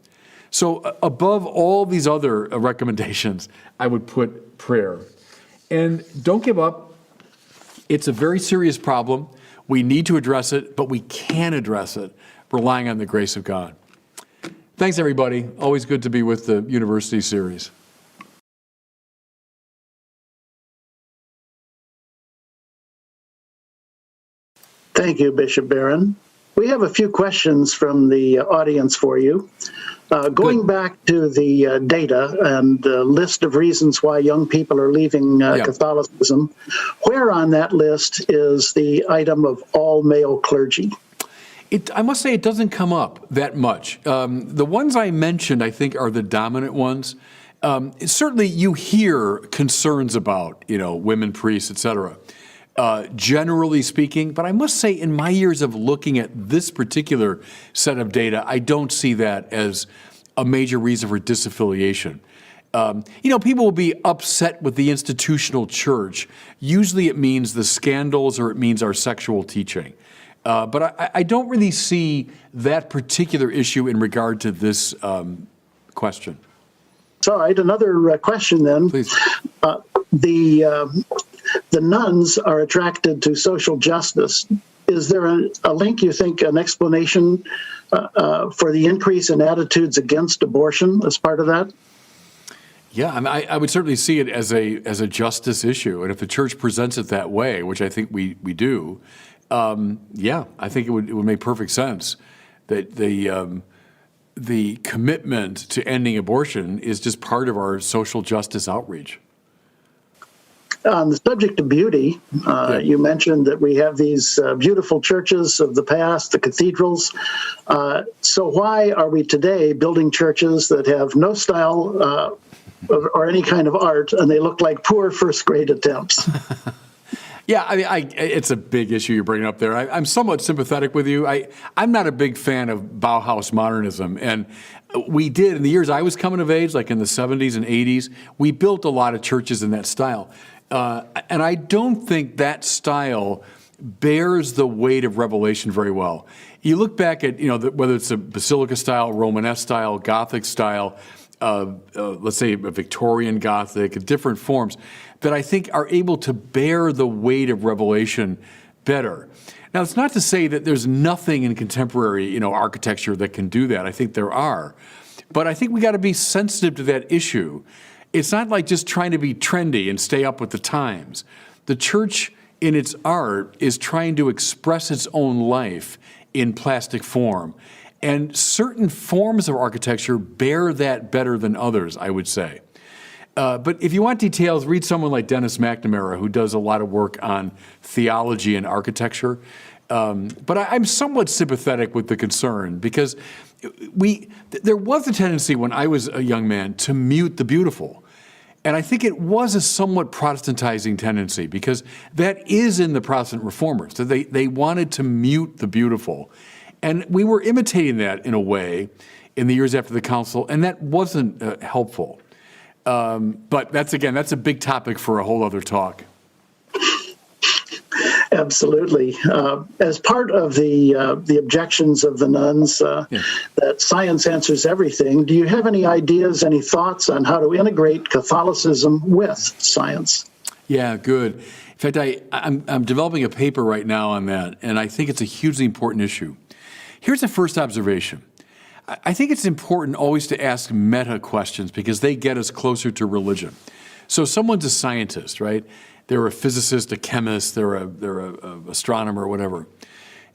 So above all these other recommendations, I would put prayer. And don't give up. It's a very serious problem. We need to address it, but we can address it relying on the grace of God. Thanks, everybody. Always good to be with the University Series. Thank you, Bishop Barron. We have a few questions from the audience for you. Going back to the data and the list of reasons why young people are leaving Catholicism, where on that list is the item of all male clergy? I must say it doesn't come up that much. The ones I mentioned, I think, are the dominant ones. Certainly you hear concerns about, women priests, et cetera, generally speaking. But I must say, in my years of looking at this particular set of data, I don't see that as a major reason for disaffiliation. People will be upset with the institutional church. Usually it means the scandals or it means our sexual teaching. But I don't really see that particular issue in regard to this question. All right, another question then. Please. The nuns are attracted to social justice. Is there a link, you think, an explanation for the increase in attitudes against abortion as part of that? Yeah, I would certainly see it as a justice issue, and if the church presents it that way, which I think we do, I think it would make perfect sense that the commitment to ending abortion is just part of our social justice outreach. On the subject of beauty, you mentioned that we have these beautiful churches of the past, the cathedrals. So why are we today building churches that have no style or any kind of art, and they look like poor first-grade attempts? Yeah, it's a big issue you're bringing up there. I'm somewhat sympathetic with you. I'm not a big fan of Bauhaus modernism, and we did in the years I was coming of age, like in the 70s and 80s, we built a lot of churches in that style. And I don't think that style bears the weight of Revelation very well. You look back at, whether it's a Basilica style, Romanesque style, Gothic style, let's say a Victorian Gothic, different forms that I think are able to bear the weight of Revelation better. Now, it's not to say that there's nothing in contemporary, architecture that can do that. I think there are. But I think we got to be sensitive to that issue. It's not like just trying to be trendy and stay up with the times. The church in its art is trying to express its own life in plastic form. And certain forms of architecture bear that better than others, I would say. But if you want details, read someone like Dennis McNamara, who does a lot of work on theology and architecture. But I'm somewhat sympathetic with the concern because there was a tendency when I was a young man to mute the beautiful. And I think it was a somewhat Protestantizing tendency because that is in the Protestant reformers. So they wanted to mute the beautiful. And we were imitating that in a way in the years after the council, and that wasn't helpful. But that's a big topic for a whole other talk. Absolutely. As part of the objections of the nuns that science answers everything, do you have any ideas, any thoughts on how to integrate Catholicism with science? Yeah, good. In fact, I'm developing a paper right now on that, and I think it's a hugely important issue. Here's a first observation. I think it's important always to ask meta questions because they get us closer to religion. So someone's a scientist, right? They're a physicist, a chemist, they're a astronomer, whatever.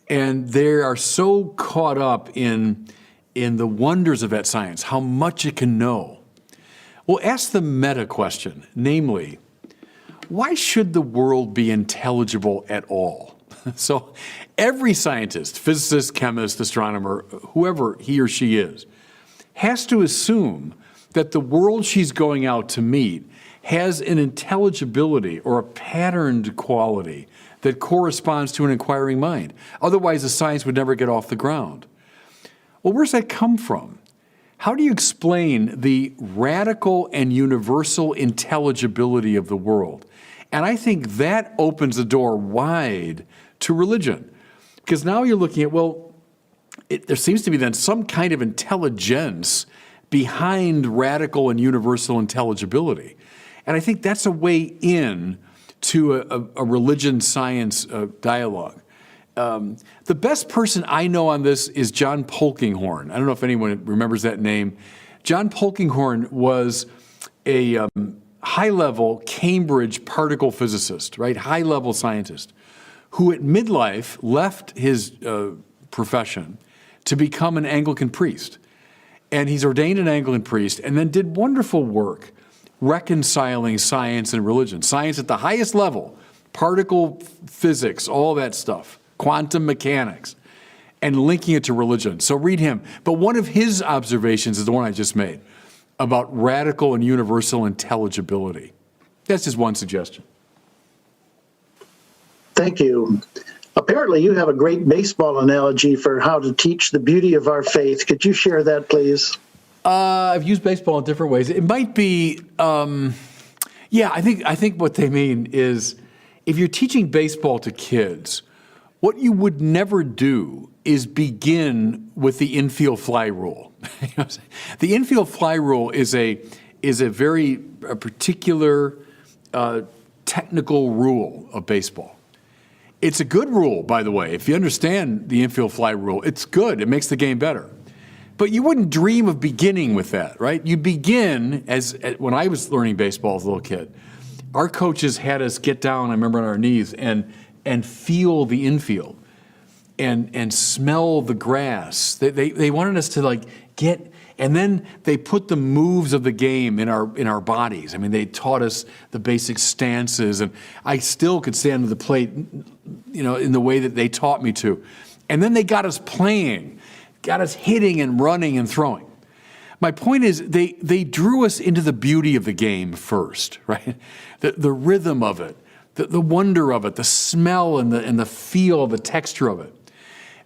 And they are so caught up in the wonders of that science, how much it can know. Well, ask the meta question, namely, why should the world be intelligible at all? So every scientist, physicist, chemist, astronomer, whoever he or she is, has to assume that the world she's going out to meet has an intelligibility or a patterned quality that corresponds to an inquiring mind. Otherwise, the science would never get off the ground. Well, where's that come from? How do you explain the radical and universal intelligibility of the world? And I think that opens the door wide to religion. Because now you're looking at, there seems to be then some kind of intelligence behind radical and universal intelligibility. And I think that's a way in to a religion-science dialogue. The best person I know on this is John Polkinghorne. I don't know if anyone remembers that name. John Polkinghorne was a high-level Cambridge particle physicist, right? High-level scientist, who at midlife left his profession to become an Anglican priest. And he's ordained an Anglican priest and then did wonderful work reconciling science and religion. Science at the highest level, particle physics, all that stuff, quantum mechanics, and linking it to religion. So read him. But one of his observations is the one I just made. about radical and universal intelligibility. That's just one suggestion. Thank you. Apparently, you have a great baseball analogy for how to teach the beauty of our faith. Could you share that, please? I've used baseball in different ways. It might be, I think what they mean is if you're teaching baseball to kids, what you would never do is begin with the infield fly rule. The infield fly rule is a very particular technical rule of baseball. It's a good rule, by the way. If you understand the infield fly rule, it's good. It makes the game better. But you wouldn't dream of beginning with that, right? You begin when I was learning baseball as a little kid, our coaches had us get down, I remember, on our knees and feel the infield and smell the grass. They wanted us to get, and then they put the moves of the game in our bodies. I mean, they taught us the basic stances, and I still could stand to the plate, in the way that they taught me to. And then they got us playing, got us hitting and running and throwing. My point is they drew us into the beauty of the game first, right? The rhythm of it, the wonder of it, the smell and the feel, the texture of it.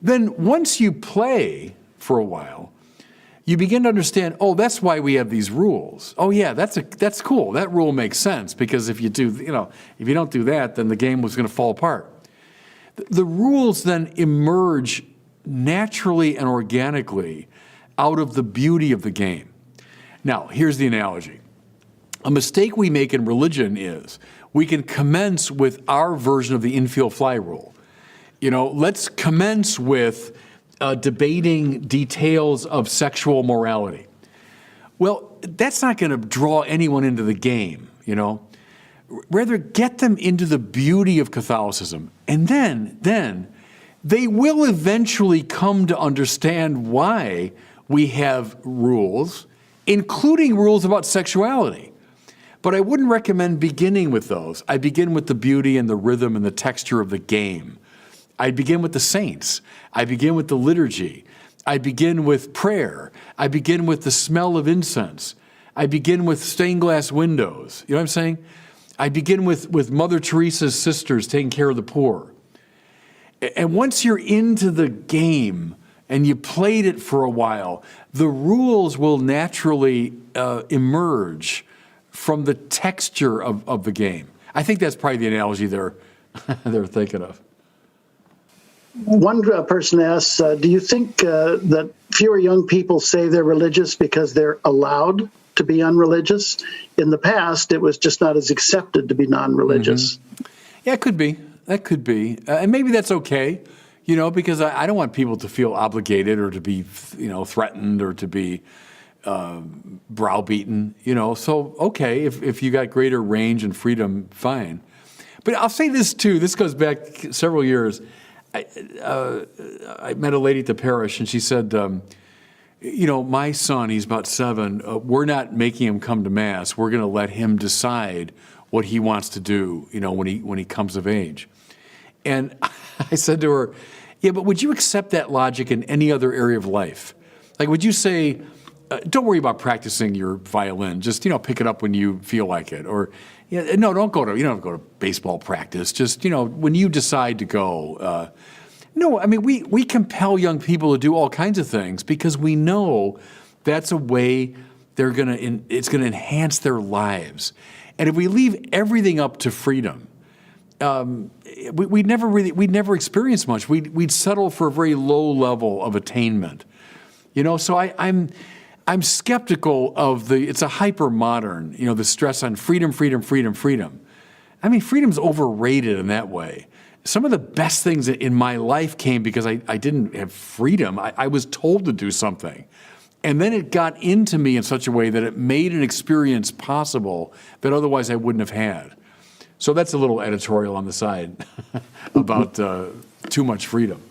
Then once you play for a while, you begin to understand, oh, that's why we have these rules. Oh yeah, that's cool. That rule makes sense because if you don't do that, then the game was going to fall apart. The rules then emerge naturally and organically out of the beauty of the game. Now, here's the analogy. A mistake we make in religion is we can commence with our version of the infield fly rule. Let's commence with debating details of sexual morality. Well, that's not going to draw anyone into the game, Rather, get them into the beauty of Catholicism. And then they will eventually come to understand why we have rules, including rules about sexuality. But I wouldn't recommend beginning with those. I begin with the beauty and the rhythm and the texture of the game. I begin with the saints. I begin with the liturgy. I begin with prayer. I begin with the smell of incense. I begin with stained glass windows. You know what I'm saying? I begin with Mother Teresa's sisters taking care of the poor. And once you're into the game and you played it for a while, the rules will naturally emerge from the texture of the game. I think that's probably the analogy they're thinking of. One person asks, do you think that fewer young people say they're religious because they're allowed to be unreligious? In the past, it was just not as accepted to be non-religious. Mm-hmm. Yeah, it could be. That could be. And maybe that's okay, because I don't want people to feel obligated or to be, threatened or to be browbeaten, So, okay, if you got greater range and freedom, fine. But I'll say this, too. This goes back several years. I met a lady at the parish, and she said, my son, he's about 7, we're not making him come to Mass. We're going to let him decide what he wants to do, when he comes of age. And I said to her, yeah, but would you accept that logic in any other area of life? Like, would you say, don't worry about practicing your violin, just, pick it up when you feel like it, or no, you don't have to go to baseball practice. Just, when you decide to go. No, I mean, we compel young people to do all kinds of things because we know that's a way it's going to enhance their lives. And if we leave everything up to freedom, we'd never experience much. We'd settle for a very low level of attainment. So I'm skeptical of it's a hyper-modern, the stress on freedom, freedom, freedom, freedom. I mean, freedom's overrated in that way. Some of the best things in my life came because I didn't have freedom. I was told to do something. And then it got into me in such a way that it made an experience possible that otherwise I wouldn't have had. So that's a little editorial on the side about too much freedom.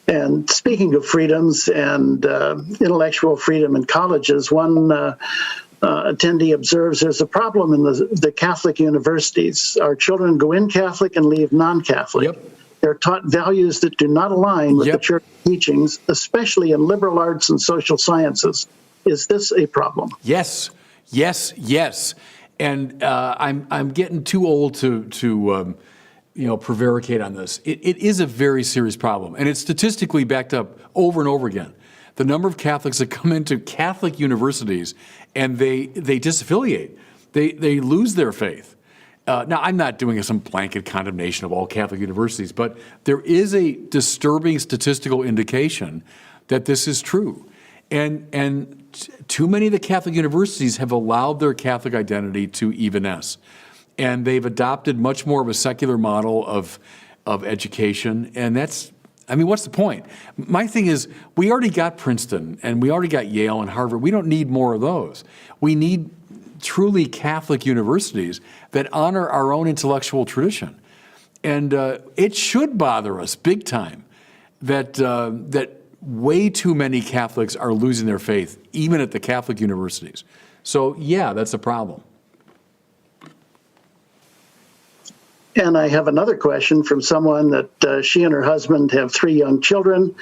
And speaking of freedoms and intellectual freedom in colleges, one attendee observes there's a problem in the Catholic universities. Our children go in Catholic and leave non-Catholic. Yep. They're taught values that do not align with the church teachings, especially in liberal arts and social sciences. Is this a problem? Yes, yes, yes. And I'm getting too old to prevaricate on this. It is a very serious problem, and it's statistically backed up over and over again. The number of Catholics that come into Catholic universities and they disaffiliate, they lose their faith. Now, I'm not doing some blanket condemnation of all Catholic universities, but there is a disturbing statistical indication that this is true. And too many of the Catholic universities have allowed their Catholic identity to evanesce. And they've adopted much more of a secular model of education. And that's, what's the point? My thing is, we already got Princeton, and we already got Yale and Harvard. We don't need more of those. We need truly Catholic universities that honor our own intellectual tradition. And it should bother us big time that way too many Catholics are losing their faith, even at the Catholic universities. So, yeah, that's a problem. And I have another question from someone that she and her husband have 3 young children.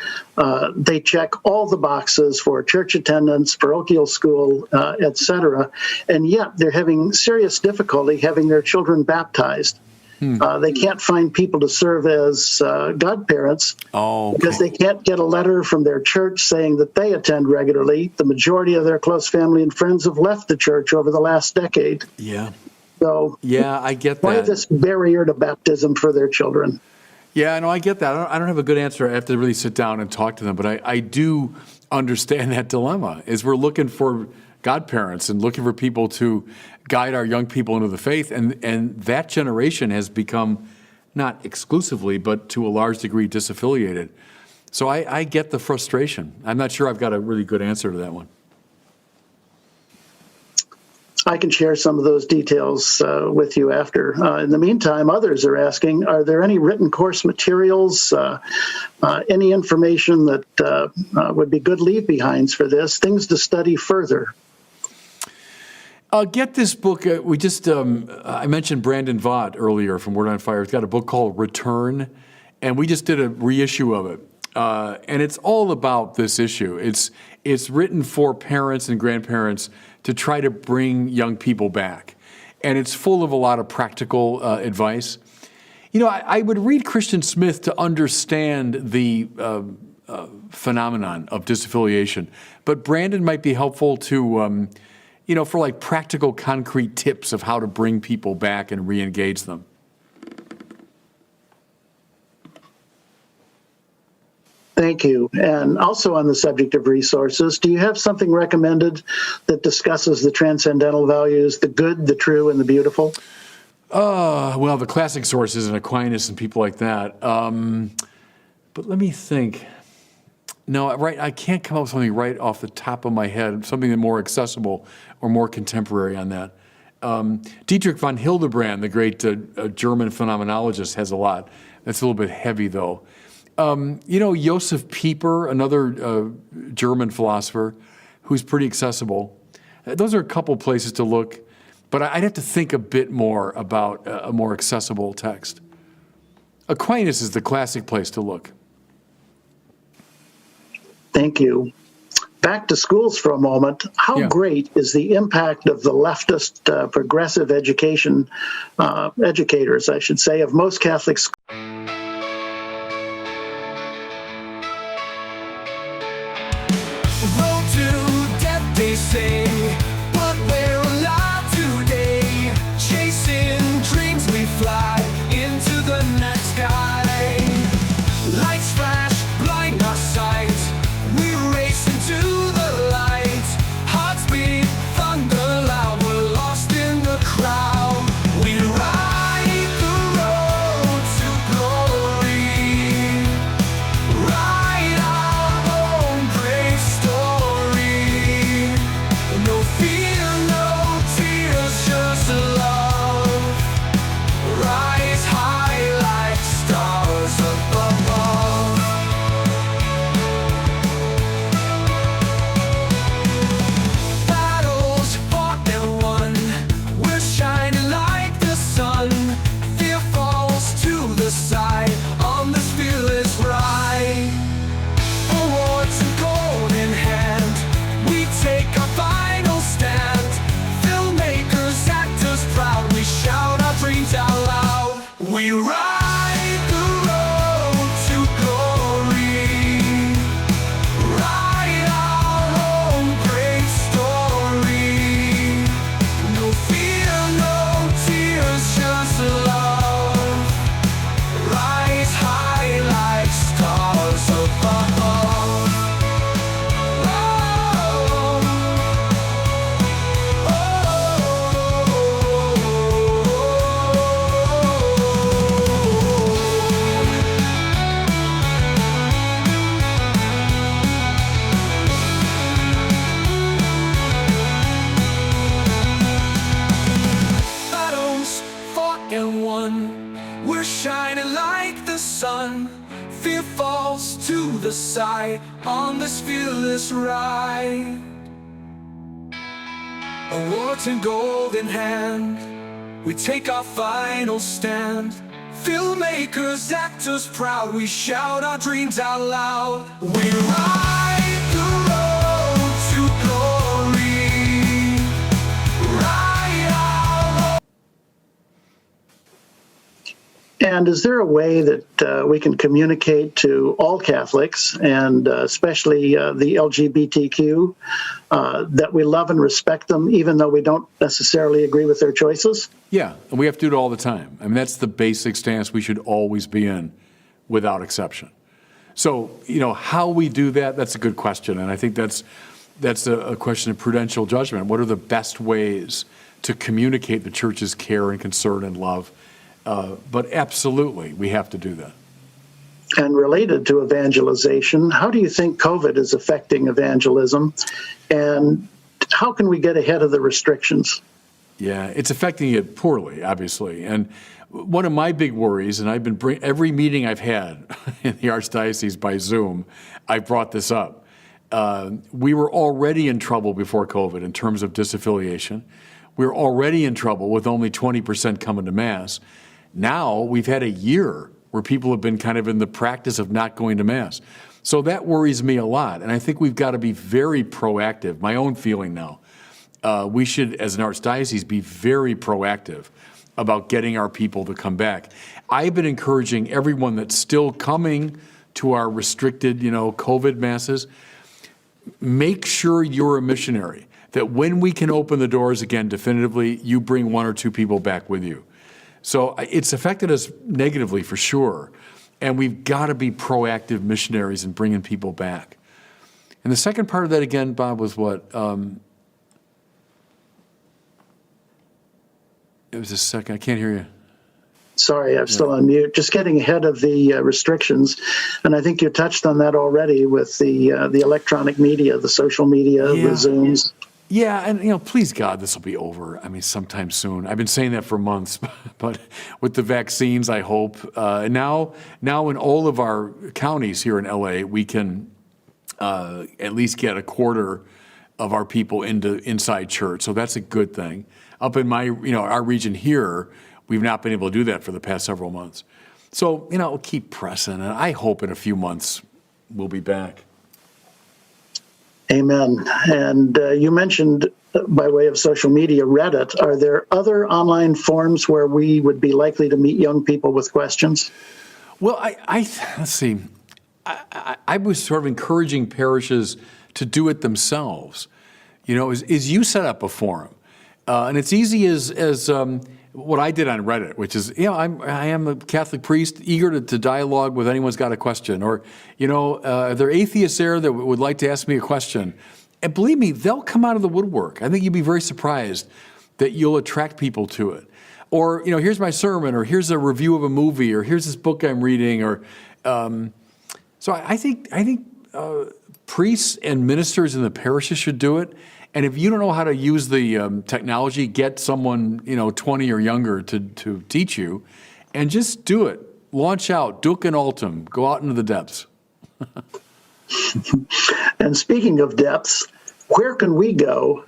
They check all the boxes for church attendance, parochial school, etc., and yet they're having serious difficulty having their children baptized. They can't find people to serve as godparents because they can't get a letter from their church saying that they attend regularly. The majority of their close family and friends have left the church over the last decade. Yeah. So, yeah, I get that. Why this barrier to baptism for their children? Yeah, no, I get that. I don't have a good answer. I have to really sit down and talk to them. But I do understand that dilemma, is we're looking for godparents and looking for people to guide our young people into the faith. And that generation has become, not exclusively, but to a large degree, disaffiliated. So I get the frustration. I'm not sure I've got a really good answer to that one. I can share some of those details with you after. In the meantime, others are asking, are there any written course materials, any information that would be good leave-behinds for this, things to study further? Get this book. I mentioned Brandon Vaught earlier from Word on Fire. He's got a book called Return, and we just did a reissue of it. And it's all about this issue. It's written for parents and grandparents to try to bring young people back. And it's full of a lot of practical advice. I would read Christian Smith to understand the phenomenon of disaffiliation. But Brandon might be helpful to, for like practical, concrete tips of how to bring people back and re-engage them. Thank you. And also on the subject of resources, do you have something recommended that discusses the transcendental values, the good, the true, and the beautiful? Well, the classic sources and Aquinas and people like that. But let me think. No, I can't come up with something right off the top of my head, something that's more accessible or more contemporary on that. Dietrich von Hildebrand, the great German phenomenologist, has a lot. That's a little bit heavy, though. Josef Pieper, another German philosopher, who's pretty accessible. Those are a couple places to look, but I'd have to think a bit more about a more accessible text. Aquinas is the classic place to look. Thank you. Back to schools for a moment. How great is the impact of the leftist progressive educators, I should say, of most Catholic schools? They say, but we're alive today, chasing dreams we fly into the night sky. Lights flash, blind our sight, we race into the light. Hearts beat, thunder loud, we're lost in the crowd. We ride the road to glory. We ride the road to glory, write our own great story. No fear, no tears, just love. Rise high like stars above. Battles fought and won, we're shining like the sun. Fear falls to the side on this fearless ride. Awards in gold in hand, we take our final stand. Filmmakers, actors proud, we shout our dreams out loud. We ride the road to glory, ride our. And is there a way that we can communicate to all Catholics, and especially the LGBTQ, that we love and respect them, even though we don't necessarily agree with their choices? Yeah, and we have to do it all the time. I mean, that's the basic stance we should always be in, without exception. So, how we do that, that's a good question. And I think that's a question of prudential judgment. What are the best ways to communicate the church's care and concern and love? But absolutely, we have to do that. And related to evangelization, how do you think COVID is affecting evangelism? And how can we get ahead of the restrictions? Yeah, it's affecting it poorly, obviously. And one of my big worries, and I've been every meeting I've had in the Archdiocese by Zoom, I've brought this up. We were already in trouble before COVID in terms of disaffiliation. We were already in trouble with only 20% coming to Mass. Now we've had a year where people have been kind of in the practice of not going to Mass. So that worries me a lot. And I think we've got to be very proactive. My own feeling now, we should, as an archdiocese, be very proactive about getting our people to come back. I've been encouraging everyone that's still coming to our restricted, COVID Masses, make sure you're a missionary, that when we can open the doors again definitively, you bring one or two people back with you. So it's affected us negatively for sure, and we've got to be proactive missionaries in bringing people back. And the second part of that again, Bob, was what? It was a second. I can't hear you. Sorry, I'm still on mute. Just getting ahead of the restrictions, and I think you touched on that already with the electronic media, the social media, the Zooms. Yeah, and please God, this will be over. I mean, sometime soon. I've been saying that for months, but with the vaccines, I hope. Now in all of our counties here in LA, we can at least get a quarter of our people inside church, so that's a good thing. Up in my, our region here, we've not been able to do that for the past several months. So, we'll keep pressing, and I hope in a few months we'll be back. Amen. And you mentioned, by way of social media, Reddit. Are there other online forums where we would be likely to meet young people with questions? Well, let's see. I was sort of encouraging parishes to do it themselves. Is you set up a forum, and it's easy as what I did on Reddit, which is, I am a Catholic priest, eager to dialogue with anyone's got a question, or, are there atheists there that would like to ask me a question? And believe me, they'll come out of the woodwork. I think you'd be very surprised that you'll attract people to it. Or, here's my sermon, or here's a review of a movie, or here's this book I'm reading, or, so I think priests and ministers in the parishes should do it. And if you don't know how to use the technology, get someone 20 or younger to teach you, and just do it. Launch out, duc and altum, go out into the depths. And speaking of depths, where can we go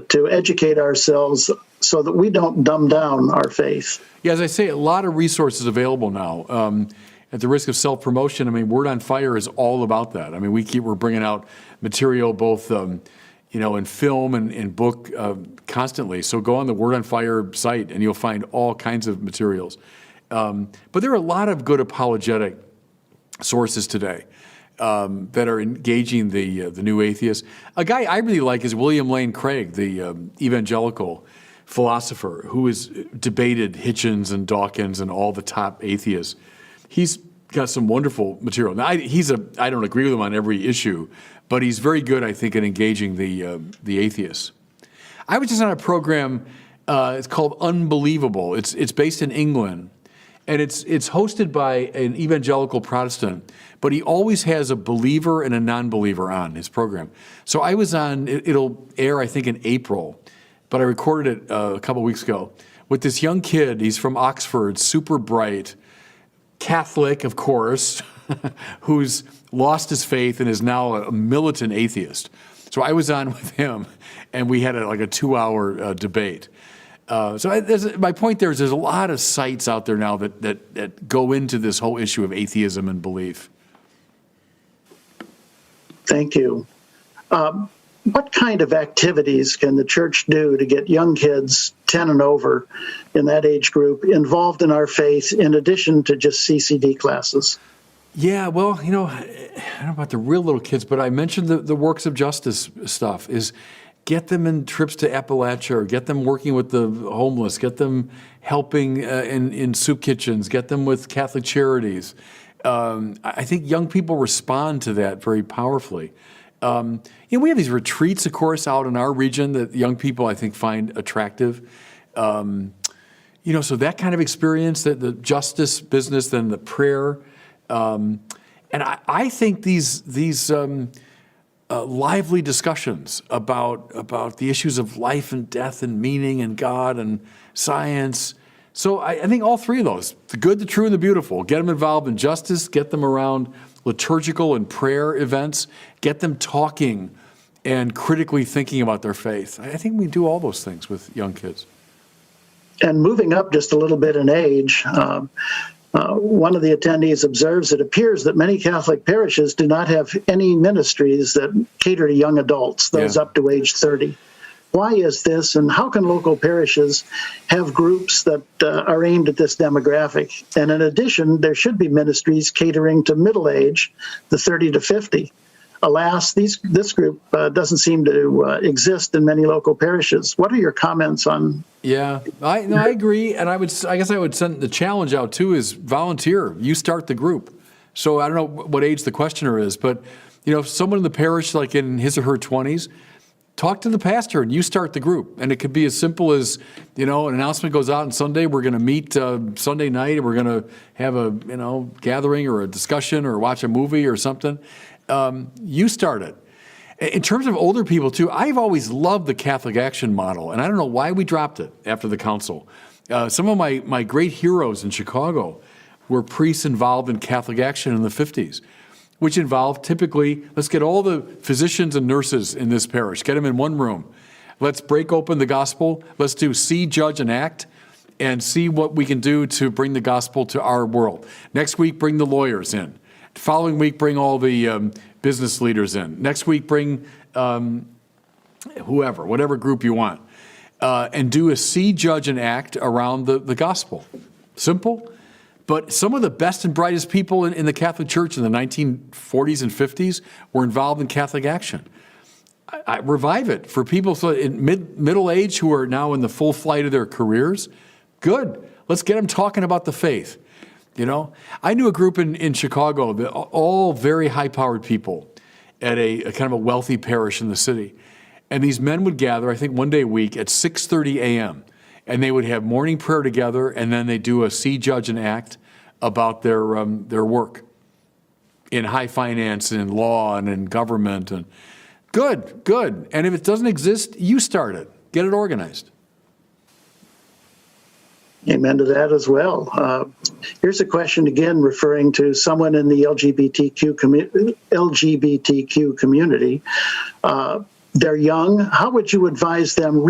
to educate ourselves so that we don't dumb down our faith? Yeah, as I say, a lot of resources available now. At the risk of self-promotion, Word on Fire is all about that. We're bringing out material both in film and in book constantly. So go on the Word on Fire site and you'll find all kinds of materials. But there are a lot of good apologetic sources today that are engaging the new atheists. A guy I really like is William Lane Craig, the evangelical philosopher who has debated Hitchens and Dawkins and all the top atheists. He's got some wonderful material. Now, I don't agree with him on every issue, but he's very good, I think, at engaging the atheists. I was just on a program. It's called Unbelievable. It's based in England, and it's hosted by an evangelical Protestant, but he always has a believer and a non-believer on his program. So I was on. It'll air, I think, in April, but I recorded it a couple weeks ago with this young kid. He's from Oxford, super bright, Catholic, of course, who's lost his faith and is now a militant atheist. So I was on with him, and we had a 2-hour debate. My point there is there's a lot of sites out there now that go into this whole issue of atheism and belief. Thank you. What kind of activities can the church do to get young kids 10 and over in that age group involved in our faith in addition to just CCD classes? Yeah, well, I don't know about the real little kids, but I mentioned the works of justice stuff is get them in trips to Appalachia, or get them working with the homeless, get them helping in soup kitchens, get them with Catholic charities. I think young people respond to that very powerfully. We have these retreats, of course, out in our region that young people, I think, find attractive. So that kind of experience, the justice business, then the prayer. And I think these lively discussions about the issues of life and death and meaning and God and science. So I think all three of those, the good, the true, and the beautiful, get them involved in justice, get them around liturgical and prayer events, get them talking and critically thinking about their faith. I think we do all those things with young kids. And moving up just a little bit in age, one of the attendees observes it appears that many Catholic parishes do not have any ministries that cater to young adults, those up to age 30. Why is this, and how can local parishes have groups that are aimed at this demographic? And in addition, there should be ministries catering to middle age, the 30 to 50. Alas, this group doesn't seem to exist in many local parishes. What are your comments on? Yeah, I agree, and I guess I would send the challenge out too is volunteer. You start the group. So I don't know what age the questioner is, but if someone in the parish, like in his or her 20s, talk to the pastor and you start the group. And it could be as simple as, an announcement goes out on Sunday, we're going to meet Sunday night and we're going to have a, gathering or a discussion or watch a movie or something. You start it. In terms of older people too, I've always loved the Catholic Action model, and I don't know why we dropped it after the council. Some of my great heroes in Chicago were priests involved in Catholic Action in the 50s. Which involved typically, let's get all the physicians and nurses in this parish, get them in one room. Let's break open the gospel. Let's do see, judge, and act, and see what we can do to bring the gospel to our world. Next week, bring the lawyers in. The following week, bring all the business leaders in. Next week, bring whatever group you want, and do a see, judge, and act around the gospel. Simple. But some of the best and brightest people in the Catholic Church in the 1940s and 50s were involved in Catholic Action. I revive it for people in middle age who are now in the full flight of their careers. Good. Let's get them talking about the faith. I knew a group in Chicago, all very high-powered people at a kind of a wealthy parish in the city. And these men would gather, I think, one day a week at 6:30 a.m., and they would have morning prayer together, and then they do a see, judge, and act about their work in high finance and in law and in government. And good. And if it doesn't exist, you start it. Get it organized. Amen to that as well. Here's a question again referring to someone in the LGBTQ community. They're young. How would you advise them